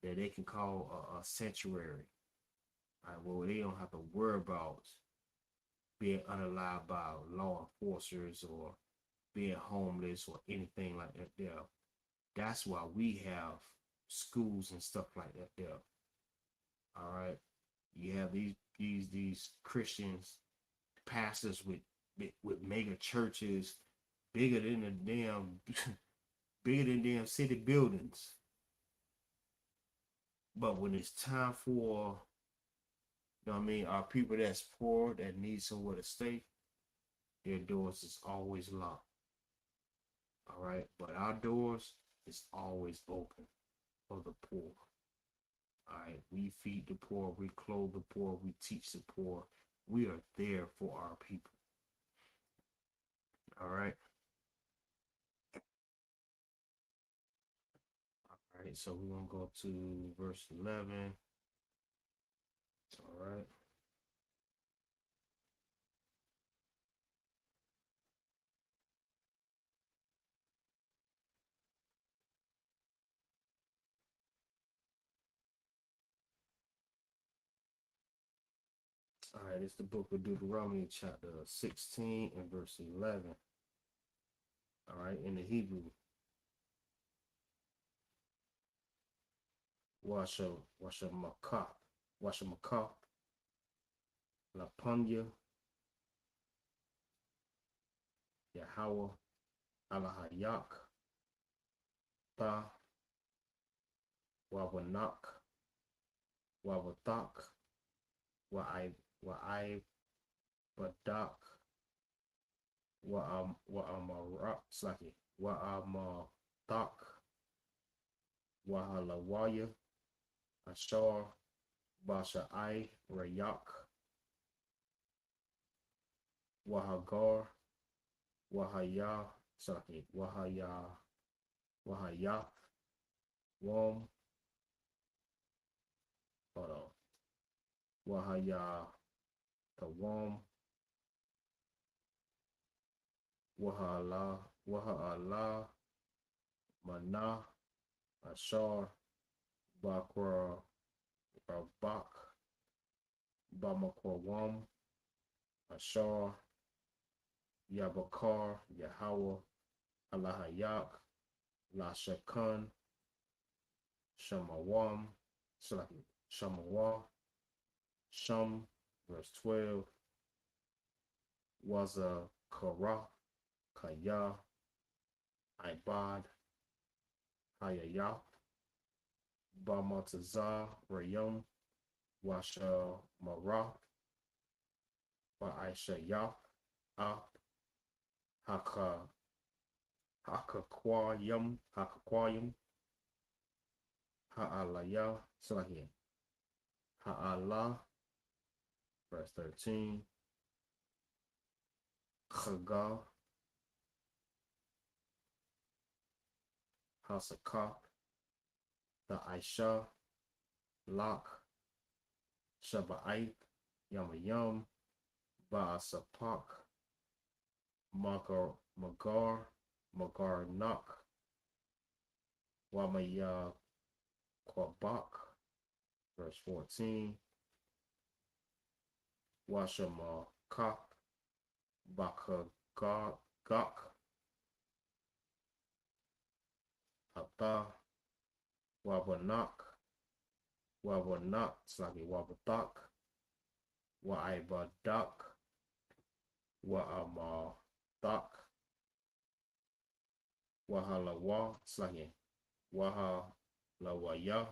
that they can call a sanctuary. All right, well, they don't have to worry about being unalive by law enforcers or being homeless or anything like that there. That's why we have schools and stuff like that there. All right. You have these Christians, pastors with mega churches, bigger than the damn bigger than damn city buildings. But when it's time for, you know what I mean, our people that's poor, that need somewhere to stay, their doors is always locked. All right. But our doors is always open for the poor. All right. We feed the poor, we clothe the poor, we teach the poor. We are there for our people. All right. All right. So we're going to go to verse 11. All right. All right, it's the book of Deuteronomy, chapter 16 and verse 11. All right, in the Hebrew. Washa Makah, Lapunya, Yahweh, Alahayak, Ta, Wawanak, Wawatak, Wa'ai, Badak, Wa'amarak, Slaki, Wa'amatak, Wahalawaya, Ashar, Basha'ai, Rayak, Wahagar, Wahaya, Slaki, Wahaya, Wom, hold on, Wahaya, the Wom, Wahala, Mana, Ashar, Bakra, Rabak, Bamakwam, Ashar, Yabakar, Yahweh, Alahayak, Lashakan, Shamawam, Shamawa, Sham, verse 12, Waza Kara, Kaya, Ibad, Hayaya, Bamatazar, Rayum, Washa Mara, Ba'aisha Ya, Hakakwayum, Ha'alaya, Salahi, Ha'ala, verse 13, Chaga, Hasakah, the Aisha, Lak, Shaba'ait, Yamayam, Ba'asapak, Magar, Nak, Wamaya Kwabak, verse 14, Washama Kak, Bakagak, Hata, Wabanak, Slagi Wabatak, Waibadak, Waamadak, Wahalawa, Slagi Wahalawaya,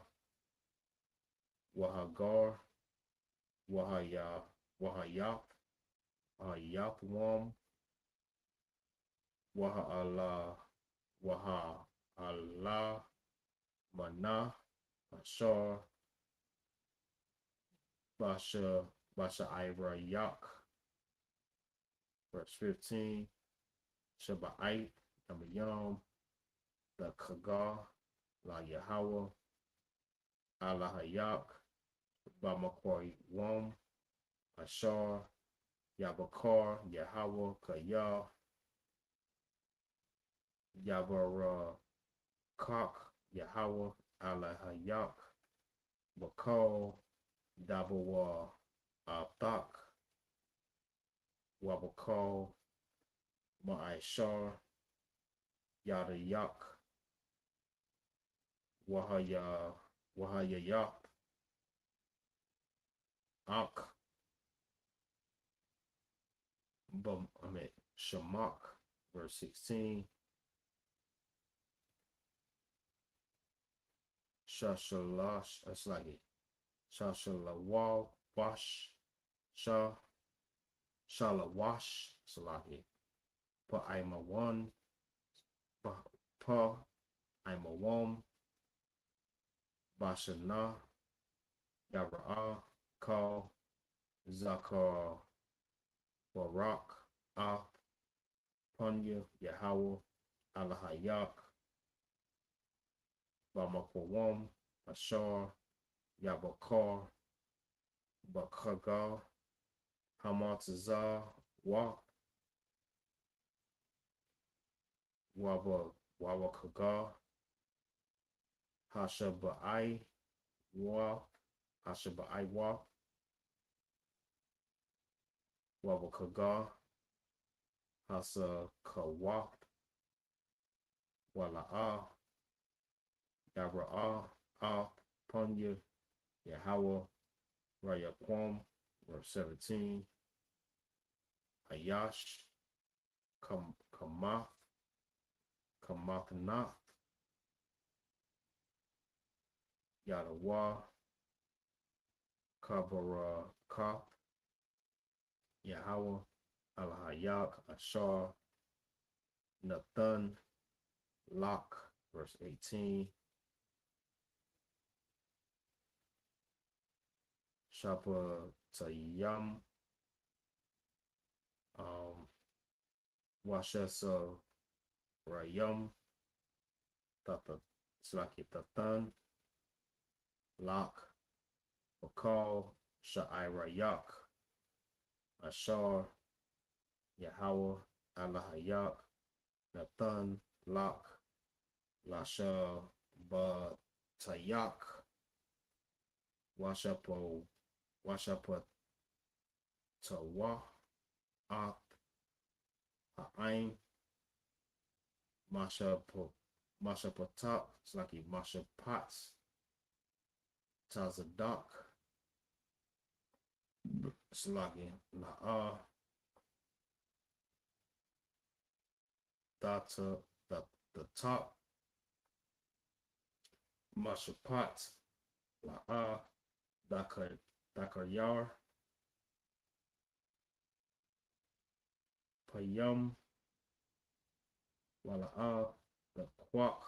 Wahagar, Wahayap, Ayapwam, Wahala, Mana, Ashar, Basha Ira Yak, verse 15, Shabbat, number Yom, the Kagar, La Yahweh, Allah Hayak, Bamakori Wom, Ashar, Yabakar, Yahweh, Kaya, Yabara Kak, Yahweh, Allah Hayak, Bakal, Dabawa Abdak, Wabakal, Ma'ashar, Yadayak, Wahaya Ak, Shamak, verse 16, Shashalash, that's like it. Shashalawal, Wash, Shah, Shalawash, Salaki, Pa'ima one, Pa, Ima Wom, Bashana, Yara'a, Kal, Zakar, Barak, Ah, Punya, Yahweh, Alahayak, Bamakwam, Ashar, Yabakar, Bakaga, Hamatazah, Wabakaga, Hashaba'ai, Hashaba'ai, Wabakaga, Hasa Kawap, Wala'a, Yabra'a, Punya, Yahweh, Rayaquam, verse 17, Ayash, Kamath, Kamathnath, Yadawa, Kabara Kaf, Yahweh, Alahayak, Ashar, Nathan, Lok, verse 18, Shapa Tayyam, Washesa Rayam, Tata Slaki Tatan, Lok, Bakal, Sha'ai Rayak, Ashar, Yahweh, Alahayak, Nathan, Lok, Lasha Batayak, Washapo Tawa, Ak, Ha'ain, Masha Patap, it's like Masha Potts, Tazadak, it's like La'a, Data, the top, Masha Potts, La'a, Dakar Yar, Payam, Wala'a, the Kwak,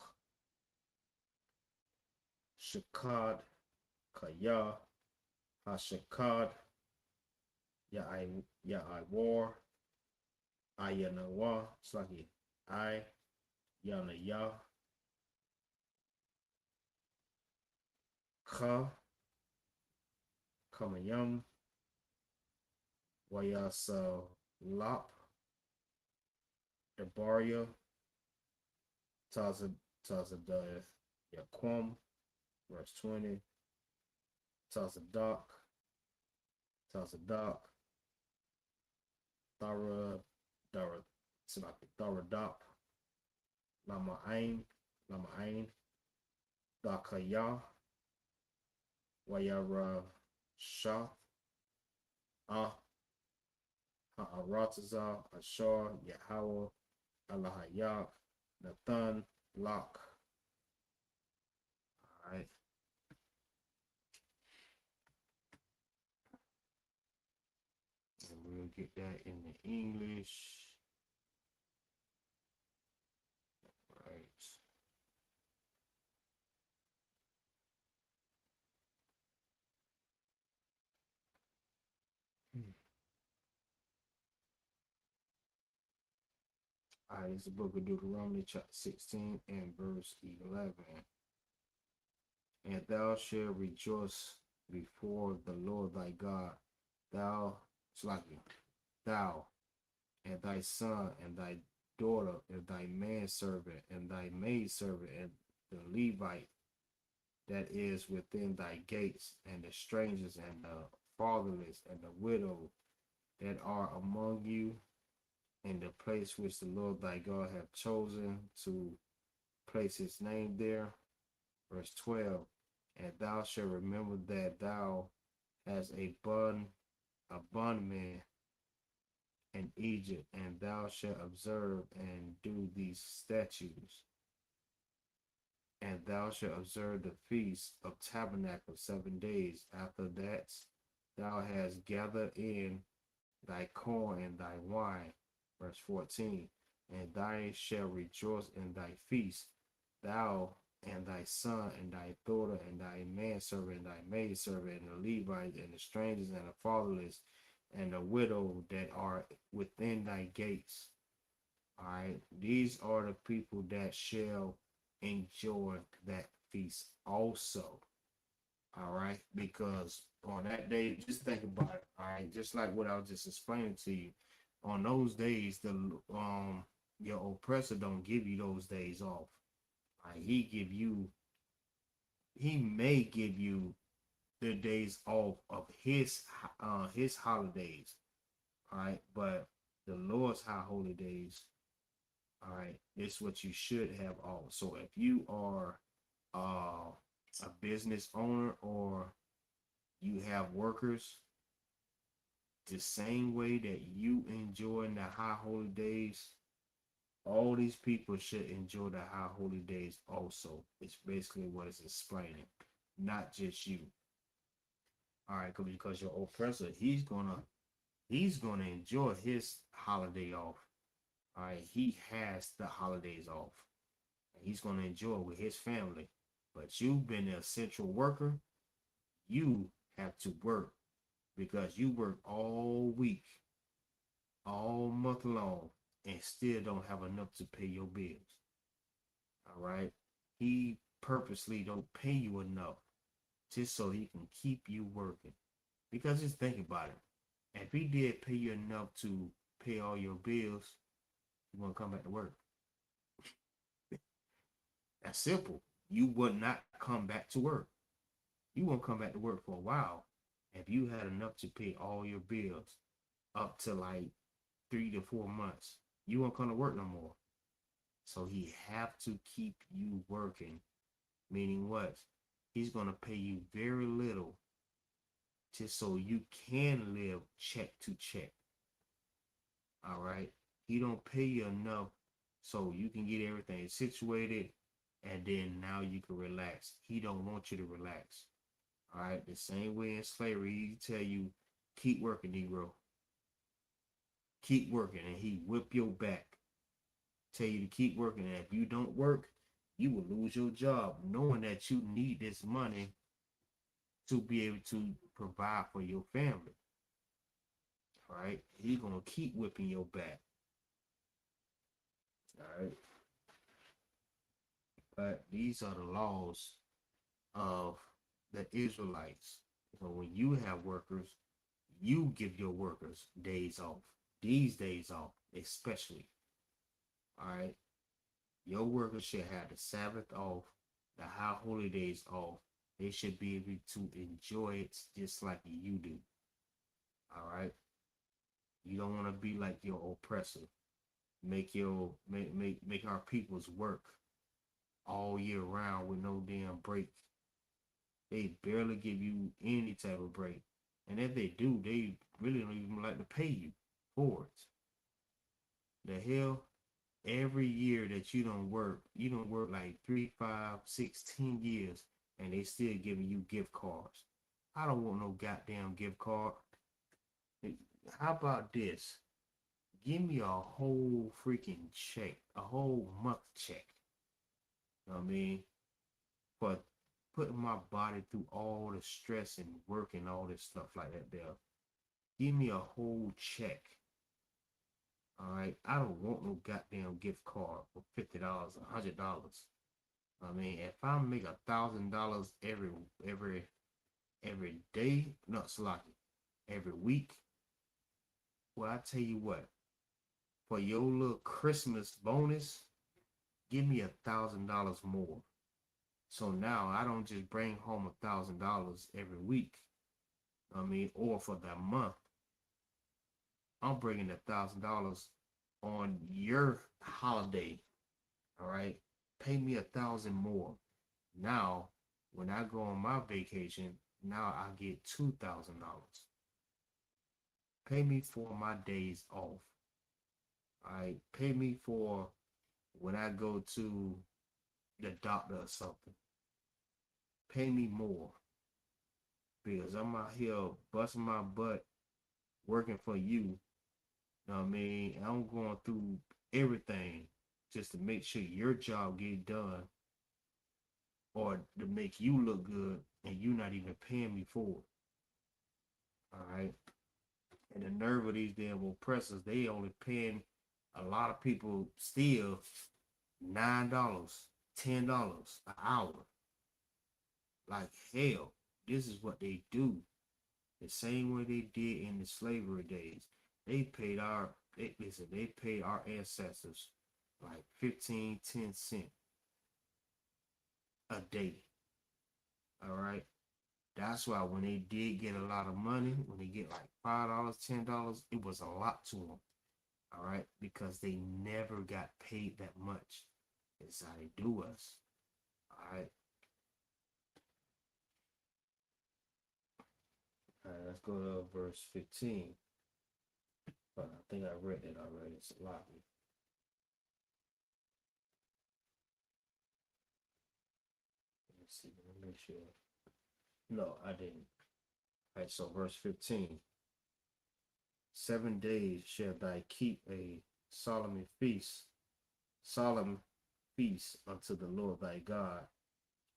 Shakad, Kaya, Hashakad, Ya'ai War, Ayanawa, it's like I, Yanaya, Ka, Kamayam, Wayasa Lap, Debaria, Tazadath Yaquam, verse 20, Tazadak, Tharadap, Lama'ain, Dakaya, Wayara Shah, Ha'arataza, Ashar, Yahweh, Alahayak, Nathan, Lok. All right. And we'll get that in the English. All right. All right, it's the book of Deuteronomy, chapter 16 and verse 11. And thou shalt rejoice before the Lord thy God, thou, thou, and thy son, and thy daughter, and thy manservant, and thy maidservant, and the Levite that is within thy gates, and the strangers, and the fatherless, and the widow that are among you, in the place which the Lord thy God hath chosen to place his name there. Verse 12. And thou shalt remember that thou hast a bondman in Egypt, and thou shalt observe and do these statutes. And thou shalt observe the feast of tabernacles 7 days. After that, thou hast gathered in thy corn and thy wine. Verse 14. And thou shalt rejoice in thy feast, thou and thy son and thy daughter and thy manservant and thy maidservant and the Levite and the strangers and the fatherless and the widow that are within thy gates. All right, these are the people that shall enjoy that feast also. All right, because on that day, just think about it. All right, just like what I was just explaining to you, on those days, your oppressor don't give you those days off. All right, he may give you the days off of his holidays. All right, but the Lord's high holy days, all right, it's what you should have off. So if you are a business owner or you have workers, the same way that you enjoy the high holy days, all these people should enjoy the high holy days also. It's basically what it's explaining, not just you. All right, because your oppressor, he's gonna enjoy his holiday off. All right, he has the holidays off. He's gonna enjoy it with his family. But you've been an essential worker. You have to work because you work all week, all month long, and still don't have enough to pay your bills. All right, he purposely don't pay you enough just so he can keep you working. Because just think about it. If he did pay you enough to pay all your bills, you want to come back to work. That's simple. You would not come back to work. You won't come back to work for a while. If you had enough to pay all your bills up to like 3 to 4 months, you won't come to work no more. So he have to keep you working. Meaning what? He's going to pay you very little just so you can live check to check. All right. He don't pay you enough so you can get everything situated and then now you can relax. He don't want you to relax. All right. The same way in slavery, he tell you, keep working, Negro. Keep working, and he whip your back. Tell you to keep working, and if you don't work, you will lose your job, knowing that you need this money to be able to provide for your family. All right, he's gonna keep whipping your back. All right, but these are the laws of the Israelites. So when you have workers, you give your workers days off. These days off, especially. All right, your workers should have the Sabbath off, the high holy days off. They should be able to enjoy it just like you do. All right. You don't want to be like your oppressor. Make our peoples work all year round with no damn break. They barely give you any type of break. And if they do, they really don't even like to pay you for it. The hell? Every year that you don't work like 3, 5, 6, 10 years, and they still giving you gift cards. I don't want no goddamn gift card. How about this? Give me a whole freaking check, a whole month check. You know what I mean? For putting my body through all the stress and work and all this stuff like that there. Give me a whole check. All right. right? I don't want no goddamn gift card for $50, $100. I mean, if I make $1,000 every day, no, Salaki, every week, well, I tell you what, for your little Christmas bonus, give me $1,000 more. So now I don't just bring home $1,000 every week. I mean, or for that month, I'm bringing $1,000 on your holiday. All right, pay me 1,000 more. Now, when I go on my vacation, now I get $2,000. Pay me for my days off. All right, pay me for when I go to the doctor or something. Pay me more because I'm out here busting my butt working for you. You know what I mean? I'm going through everything just to make sure your job get done or to make you look good, and you not even paying me for it. All right. And the nerve of these damn oppressors, they only paying a lot of people still $9, $10 an hour. Like hell, this is what they do. The same way they did in the slavery days. They paid they paid our ancestors like 15, 10 cents a day. All right. That's why when they did get a lot of money, when they get like $5, $10, it was a lot to them. All right. Because they never got paid that much. It's how they do us. All right. All right, let's go to verse 15. But I think I read it already. It's a lot. Let's see. Let me make sure. No, I didn't. All right, so verse 15. 7 days shall thou keep a solemn feast unto the Lord thy God,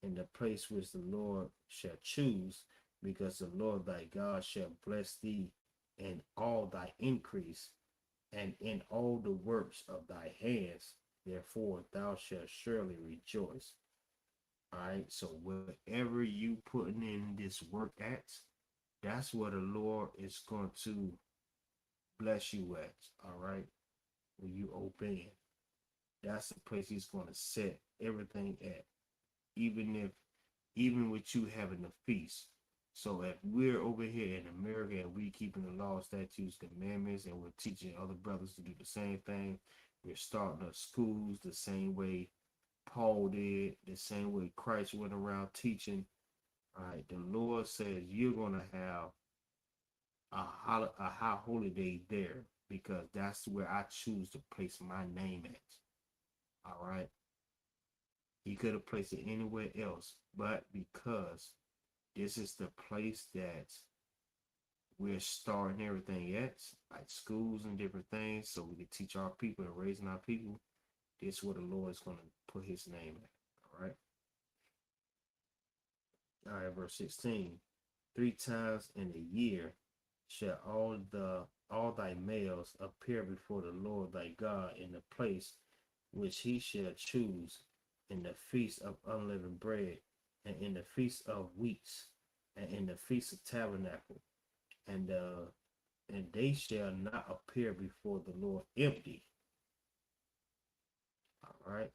in the place which the Lord shall choose, because the Lord thy God shall bless thee in all thy increase, and in all the works of thy hands. Therefore thou shalt surely rejoice. All right, so whatever you putting in this work at, that's what the Lord is going to bless you at. All right, when you obey, that's the place He's going to set everything at. Even with you having the feast. So if we're over here in America and we keeping the law, statutes, commandments, and we're teaching other brothers to do the same thing, we're starting up schools the same way Paul did, the same way Christ went around teaching. All right, the Lord says you're going to have a high holy day there, because that's where I choose to place my name at. All right. He could have placed it anywhere else, but because this is the place that we're starting everything at, like schools and different things, so we can teach our people and raising our people, this is where the Lord is going to put His name at. All right. All right, verse 16. 3 times in a year shall all thy males appear before the Lord thy God in the place which He shall choose, in the feast of unleavened bread, and in the feast of weeks, and in the feast of tabernacle, and they shall not appear before the Lord empty. All right.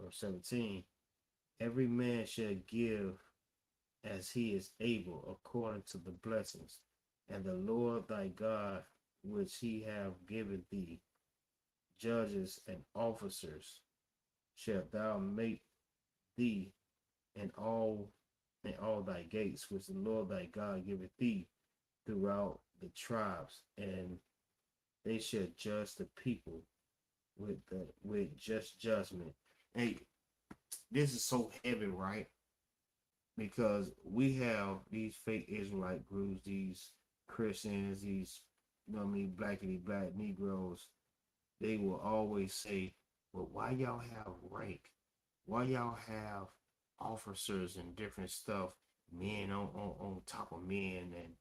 Verse 17. Every man shall give as he is able, according to the blessings, and the Lord thy God, which He have given thee, judges and officers, shalt thou make thee in all thy gates, which the Lord thy God giveth thee throughout the tribes, and they shall judge the people with just judgment. Hey, this is so heavy, right? Because we have these fake Israelite groups, these Christians, these, you know what I mean, black Negroes. They will always say, well, why y'all have rank? Why y'all have officers and different stuff, men on top of men and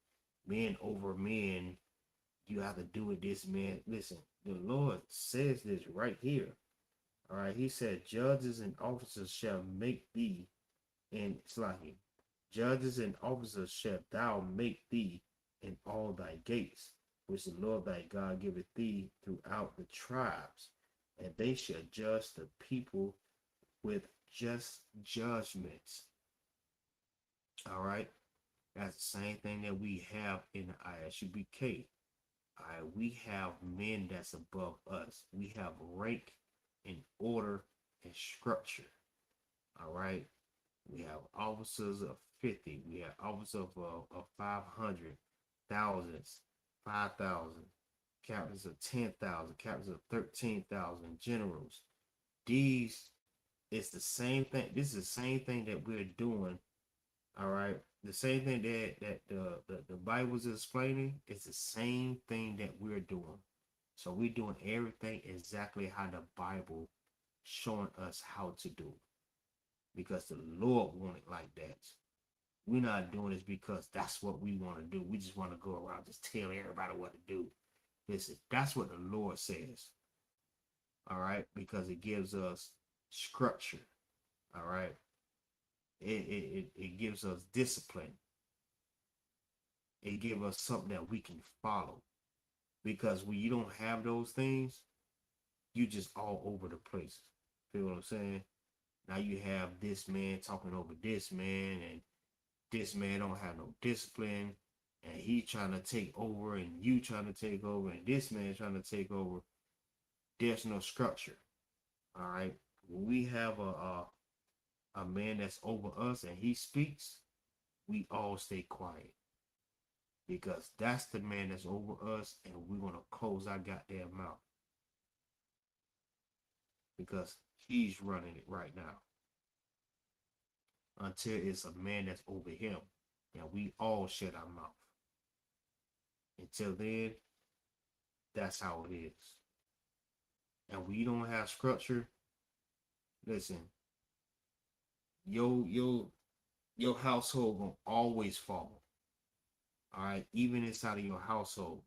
men over men, you have to do it this, man. Listen, the Lord says this right here. All right. He said, judges and officers shall make thee in Slahi. Judges and officers shall thou make thee in all thy gates, which the Lord thy God giveth thee throughout the tribes, and they shall judge the people with just judgments. All right. That's the same thing that we have in the Isupk. All right. We have men that's above us. We have rank and order and structure. All right. We have officers of 50. We have officers of 500, thousands, 5,000, captains of 10,000, captains of 13,000, generals. These, it's the same thing. This is the same thing that we're doing. All right. The same thing that the Bible is explaining. It's the same thing that we're doing. So we're doing everything exactly how the Bible showing us how to do. Because the Lord wanted like that. We're not doing this because that's what we want to do. We just want to go around just tell everybody what to do. Listen, that's what the Lord says. All right, because it gives us structure. All right, it gives us discipline. It gives us something that we can follow. Because when you don't have those things, you just all over the place. Feel what I'm saying? Now you have this man talking over this man, and this man don't have no discipline, and he trying to take over, and you trying to take over, and this man trying to take over. There's no structure. All right. When we have a man that's over us and he speaks, we all stay quiet. Because that's the man that's over us, and we're gonna close our goddamn mouth. Because he's running it right now. Until it's a man that's over him, and we all shut our mouth. Until then, that's how it is. And when you don't have structure, listen, your household gonna always fall. All right, even inside of your household,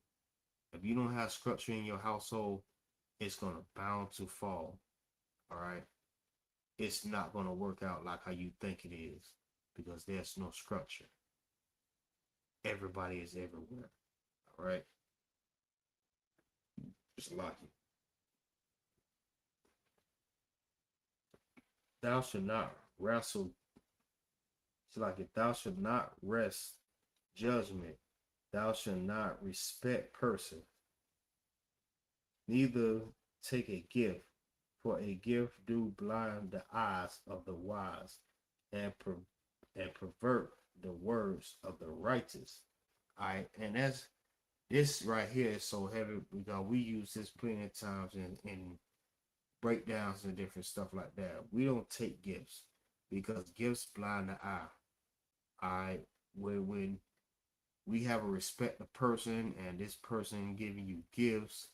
if you don't have structure in your household, it's gonna bound to fall. All right, it's not gonna work out like how you think it is because there's no structure. Everybody is everywhere. All right, it's lucky. Thou shalt not wrestle. It's like if thou shalt not rest judgment, thou shalt not respect person, neither take a gift, for a gift do blind the eyes of the wise, and pervert the words of the righteous. All right, and that's this right here is so heavy because we use this plenty of times in breakdowns and different stuff like that. We don't take gifts because gifts blind the eye. All right, when we have a respect the person and this person giving you gifts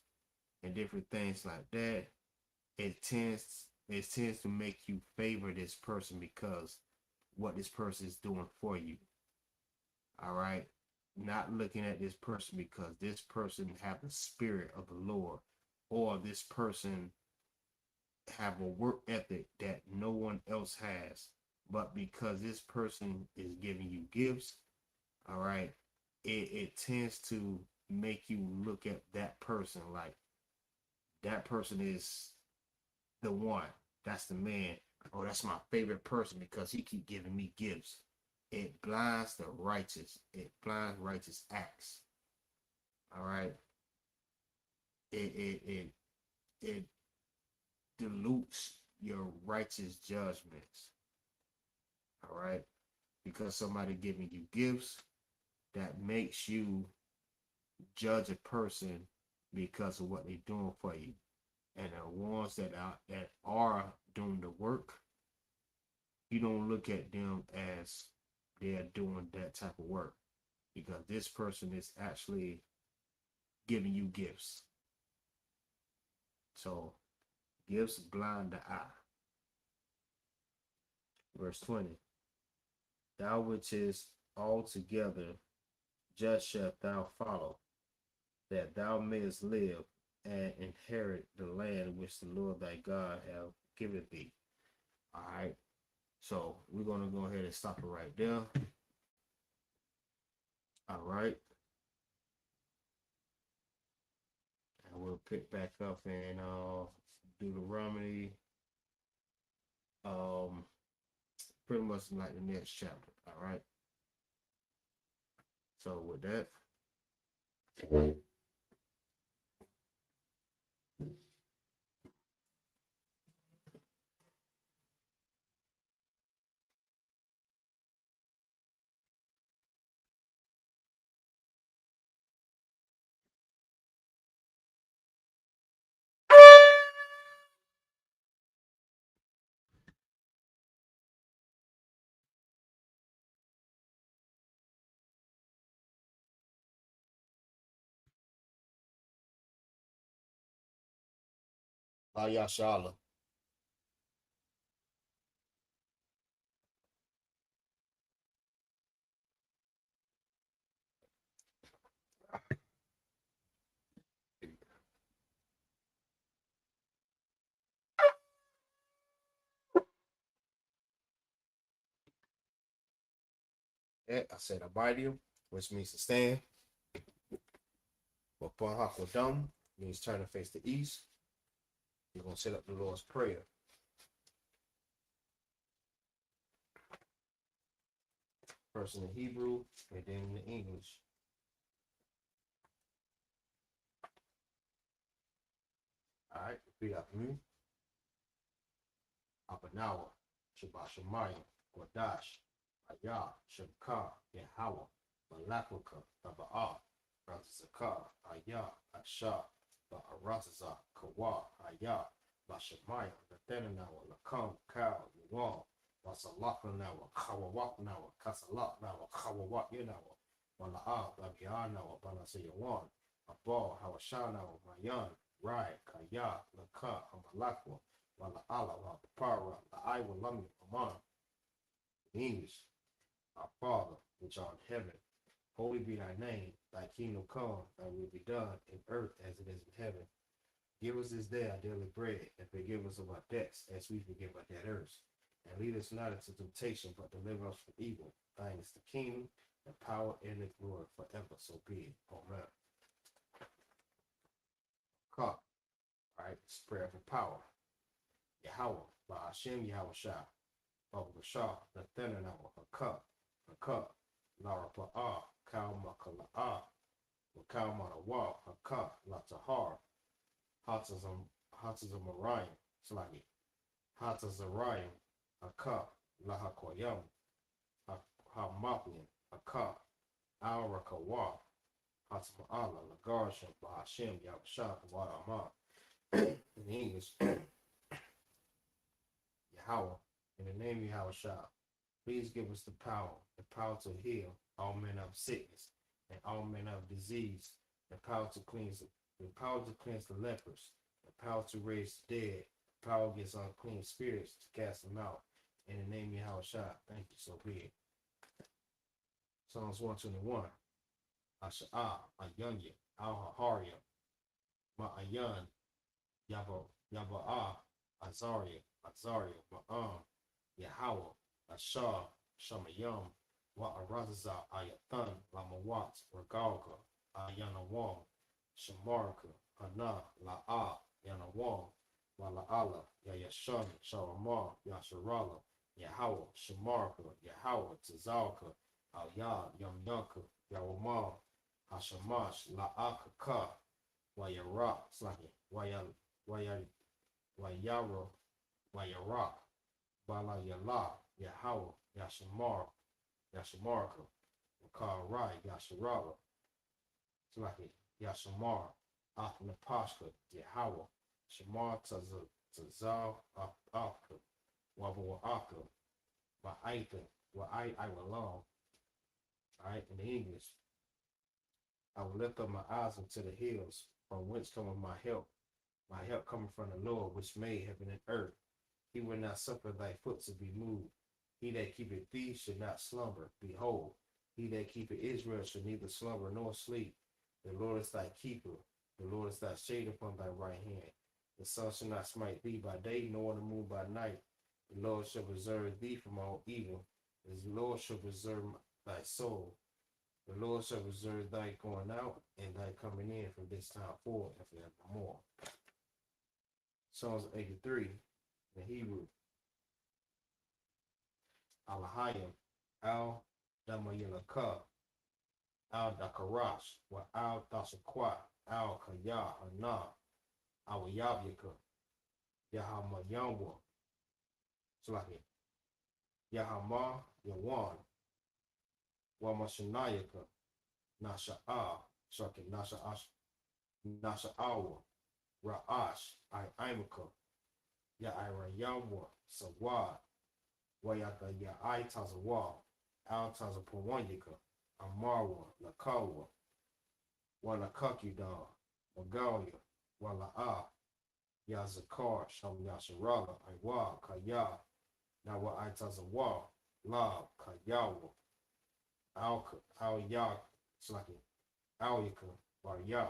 and different things like that, it tends to make you favor this person because what this person is doing for you. All right, not looking at this person because this person have the spirit of the Lord, or this person have a work ethic that no one else has, but because this person is giving you gifts, all right, it tends to make you look at that person like that person is the one. That's the man. Oh, that's my favorite person because he keep giving me gifts. It blinds the righteous. It blinds righteous acts. All right. It dilutes your righteous judgments. All right. Because somebody giving you gifts, that makes you judge a person because of what they're doing for you. And the ones that are doing the work, you don't look at them as they're doing that type of work because this person is actually giving you gifts. So gifts blind the eye. Verse 20. Thou which is altogether just shalt thou follow, that thou mayest live and inherit the land which the Lord thy God hath given thee. All right. So we're going to go ahead and stop it right there. All right. And we'll pick back up in Deuteronomy, pretty much like the next chapter. All right. So with that, Yashala. I said Abadium, which means to stand. But Hakodam means turn to face the east. You're going to set up the Lord's Prayer. First in the Hebrew and then in the English. All right, repeat after me. Abanawa, Shabbat Shemayim, Kodash, Ayah, Shemka, Yahweh, Malakuka, Taba'ah, Razaka, Ayah, Asha, Ba'arazaza, Kawa, Ayah, Bashamayim, Nathanawa, Lakam, Kal, Yuwan, Basalakanawa, Kawawaknawa, Kasalaknawa, Kawawakinawa, Bala'ah, Babianawa, Balasayawan, Abal, Hawashanawa, Mayan, Rai, Kaya, Laka, Amalakwa, Wala Allah, Wala Para, La I will love you, Aman. English, our Father, which art in heaven, holy be thy name, thy kingdom come, thy will be done in earth as it is in heaven. Give us this day our daily bread, and forgive us of our debts, as we forgive our debtors. And lead us not into temptation, but deliver us from evil. Thine is the kingdom, the power, and the glory forever. So be it. Amen. Cup. All right, it's prayer for power. Yahweh, Ba'ashem Yahweh Shah, Baba Shah, Nathanawa, Haka, Lara Pa'a, Kal Makala'a, Kal Manawa, Haka, Latahar, Hatazamariam, Slagi, Hatazariam, Haka, Lahakoyam, Hamapian, Haka, Alrakawa, Hatama'ala, Lagarshan, Ba'ashem Yahweh Shah, Wadama. In English, Yahweh, in the name of Yahweh Shah, please give us the power to heal all manner of sickness and all manner of disease, the power to cleanse the lepers, the power to raise the dead, the power against unclean spirits to cast them out. In the name of Yahweh Shah, thank you, so be it. Psalms 121. Asha'ah, Ayanya, Al-Haharia, Ma'ayan, Yaba'ah, Azaria, Ma'am, Yahweh, Ashah, Shamayam, Wa'arazaza, Ayathan, Lamawat, Regalga, Ayanawam, Shamarka, Hana, La'ah, Yanawam, Wala'ala, Yayashan, Sharamah, Yasharala, Yahweh, Shamarka, Yahweh, Tazalka, Ayah, Yamyanka, Yawamah, Hashamash, La'akaka, Wayara, Slaki, Wayaro, Wayara, Bala Yala, Yahweh, Yashamarka, Wakarai, Yasharala, Slaki, Yashamar, Athnapashka, Yahweh, Shamar Tazal, Afka, Wawaka, Wa'aita, Wawalam. All right, in the English, I will lift up my eyes unto the hills, from whence cometh my help. My help coming from the Lord, which made heaven and earth. He will not suffer thy foot to be moved. He that keepeth thee should not slumber. Behold, he that keepeth Israel should neither slumber nor sleep. The Lord is thy keeper. The Lord is thy shade upon thy right hand. The sun shall not smite thee by day, nor the moon by night. The Lord shall preserve thee from all evil. The Lord shall preserve thy soul. The Lord shall preserve thy going out and thy coming in from this time forward and forevermore. Psalms 83, the Hebrew. Alahayim, Al Damayilaka, Al Dakarash, wa Al Dasakwa, Al Kaya, Hana, Al Yabyaka, Yahamayamwa, Slaki, Yahama, Yawan, Wamashanayaka, Nasha'a, Shaki, Nasha'awa, Ra'ash, Imaka, Ya'irayamwa, Sawad, Wayaka Ya'ai Tazawa, Al Tazapawanyaka, Amarwa, Lakawa, Walakakidan, Magalia, Wala'a, Yazakar, Sham Yasharala, Iwa, Kaya, Nawa Itazawa, La, Kayawa, Al Ya, Slaki, Al Yaka, Barya,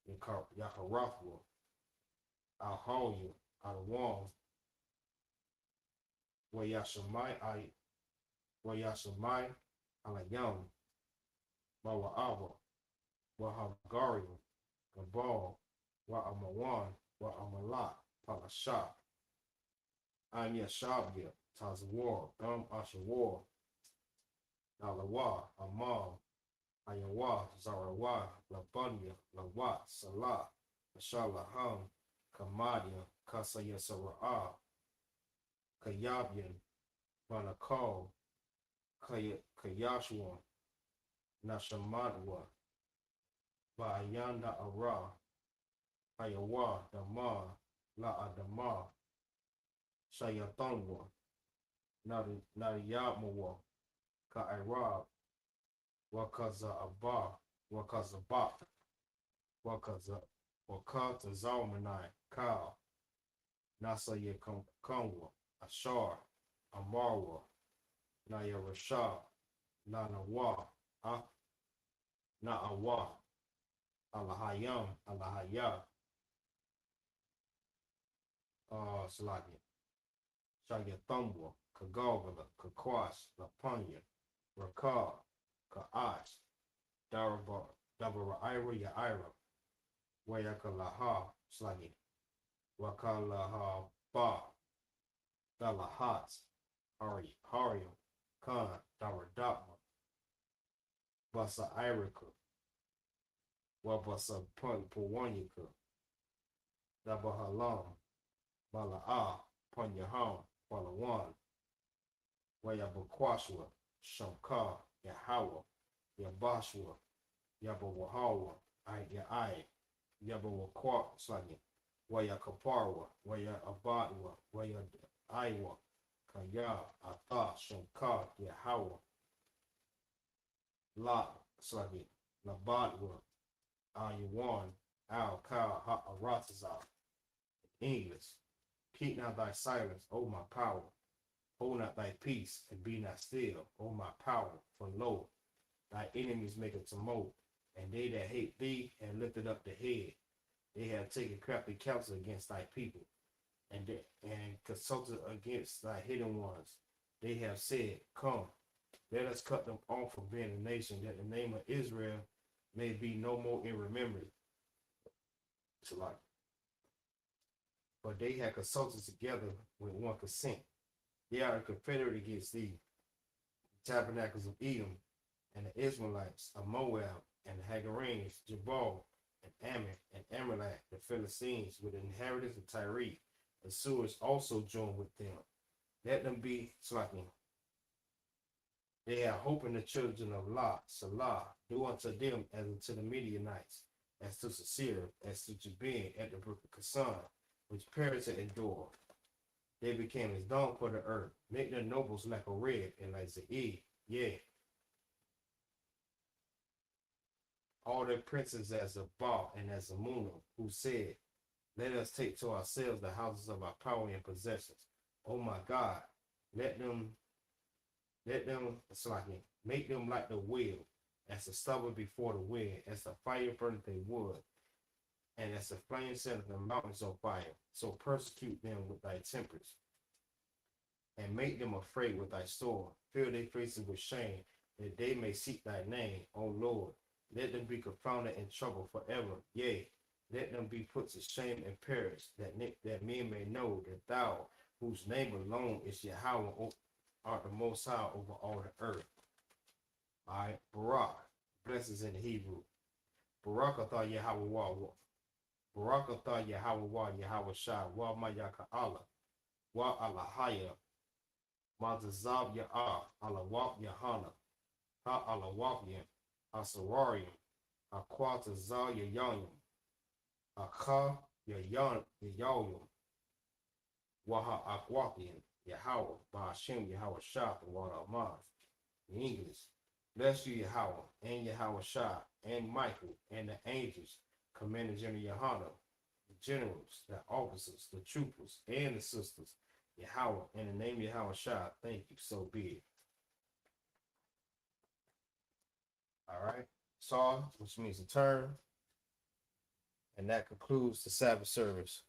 Yakarafwa, Al Hawya, Al Wayashamai, Wayashamai, Alayam, Mawa'awa, Wahagario, Gabal, Wa'amawan, Wa'amala, Palasha, Anya Shabia, Tazawar, Ashawar, Nalawa, Amal, Ayawa, Zarawa, Labunya, Lawat, Salah, Ashalaham, Kamadia, Kasaya Sara'a, Kayabian, Manakal, Kayashwan, Nashamadwa, Bayanda Ara, Ayawa, Dama, La Adama, Shayatanwa, Nariyamawa, Ka'irab, Wakaza Abba, Wakaza Bak, Wakata Zalmanai, Kal, Nasaya Kongwa, Ashar, Amarwa, Naya Rashad, Nanawa, Na'awa, Alahayam, Alahaya, Salaki, Shayathumwa, Kagogala, Kakwas, Lapanya, Rakar, Ka'ash, Dabara Ira Ya'ira, Wayakalaha, Slagi, Wakalaha Ba, Dalahat, Hario, Khan, Daradama, Basa Irika, Wabasa Puwanyaka, Dabahalam, Mala'a, Panyaham, Palawan, Wayabakwashwa, Shankar, Yahawa, Yabashwa, Yabawahawa, Ya'ai, Yabawakwa, Slagi, Wayakaparwa, Wayabadwa, Wayaiwa, Kaya, Ata, Shankar, Yahawa, La, Slagi, Labadwa, Ayawan, Al Ka, Ha'aratazah. English, keep not thy silence, O my power. Hold not thy peace, and be not still, O my power. For lo, thy enemies make a tumult, and they that hate thee have lifted up the head. They have taken crafty counsel against thy people, and consulted against thy hidden ones. They have said, Come, let us cut them off from being a nation, that the name of Israel may be no more in remembrance. But they have consulted together with one consent. They are confederate against thee, the tabernacles of Edom, and the Israelites of Moab, and the Hagarenes, Jabal, and Ammon, and Amalek, the Philistines, with the inhabitants of Tyre. The Suers also joined with them. Let them be slacking. They have hope in the children of Lot, Salah. Do unto them as unto the Midianites, as to Sisera, as to Jabin at the brook of Kasan, which perished and endured. They became as dung for the earth. Make their nobles like a red and like Ze'ed. Yea. All their princes as a Baal and as a Muna, who said, Let us take to ourselves the houses of our power and possessions. Oh my God, let them, make them like the wheel, as the stubble before the wind, as the fire burneth their wood, and as the flame setteth the mountains on fire. So persecute them with thy tempest, and make them afraid with thy sword. Fill their faces with shame, that they may seek thy name, O Lord. Let them be confounded and troubled forever. Yea, let them be put to shame and perish, that men may know that thou, whose name alone is Yahweh, art the Most High over all the earth. All right, Barak, blessings in the Hebrew. Barak atah Yahweh wa. Barak atah Yahweh wa Yahweh Shah wa Mayaka Allah wa Alahaya Mazazab Ya'ah Alawak Yahana Ha Alawakian Asararium Aquata Zal Yayayim Akha Yayayim Waha Akwakian Yahweh Ba'ashem Yahweh Shah Water Amaz. In English, bless you Yahweh and Yahweh Shah and Michael and the angels, Commander General Yahana, the generals, the officers, the troopers, and the sisters. Yahweh, in the name of Yahweh Shah, thank you, so be it. All right, Saw, which means to turn. And that concludes the Sabbath service.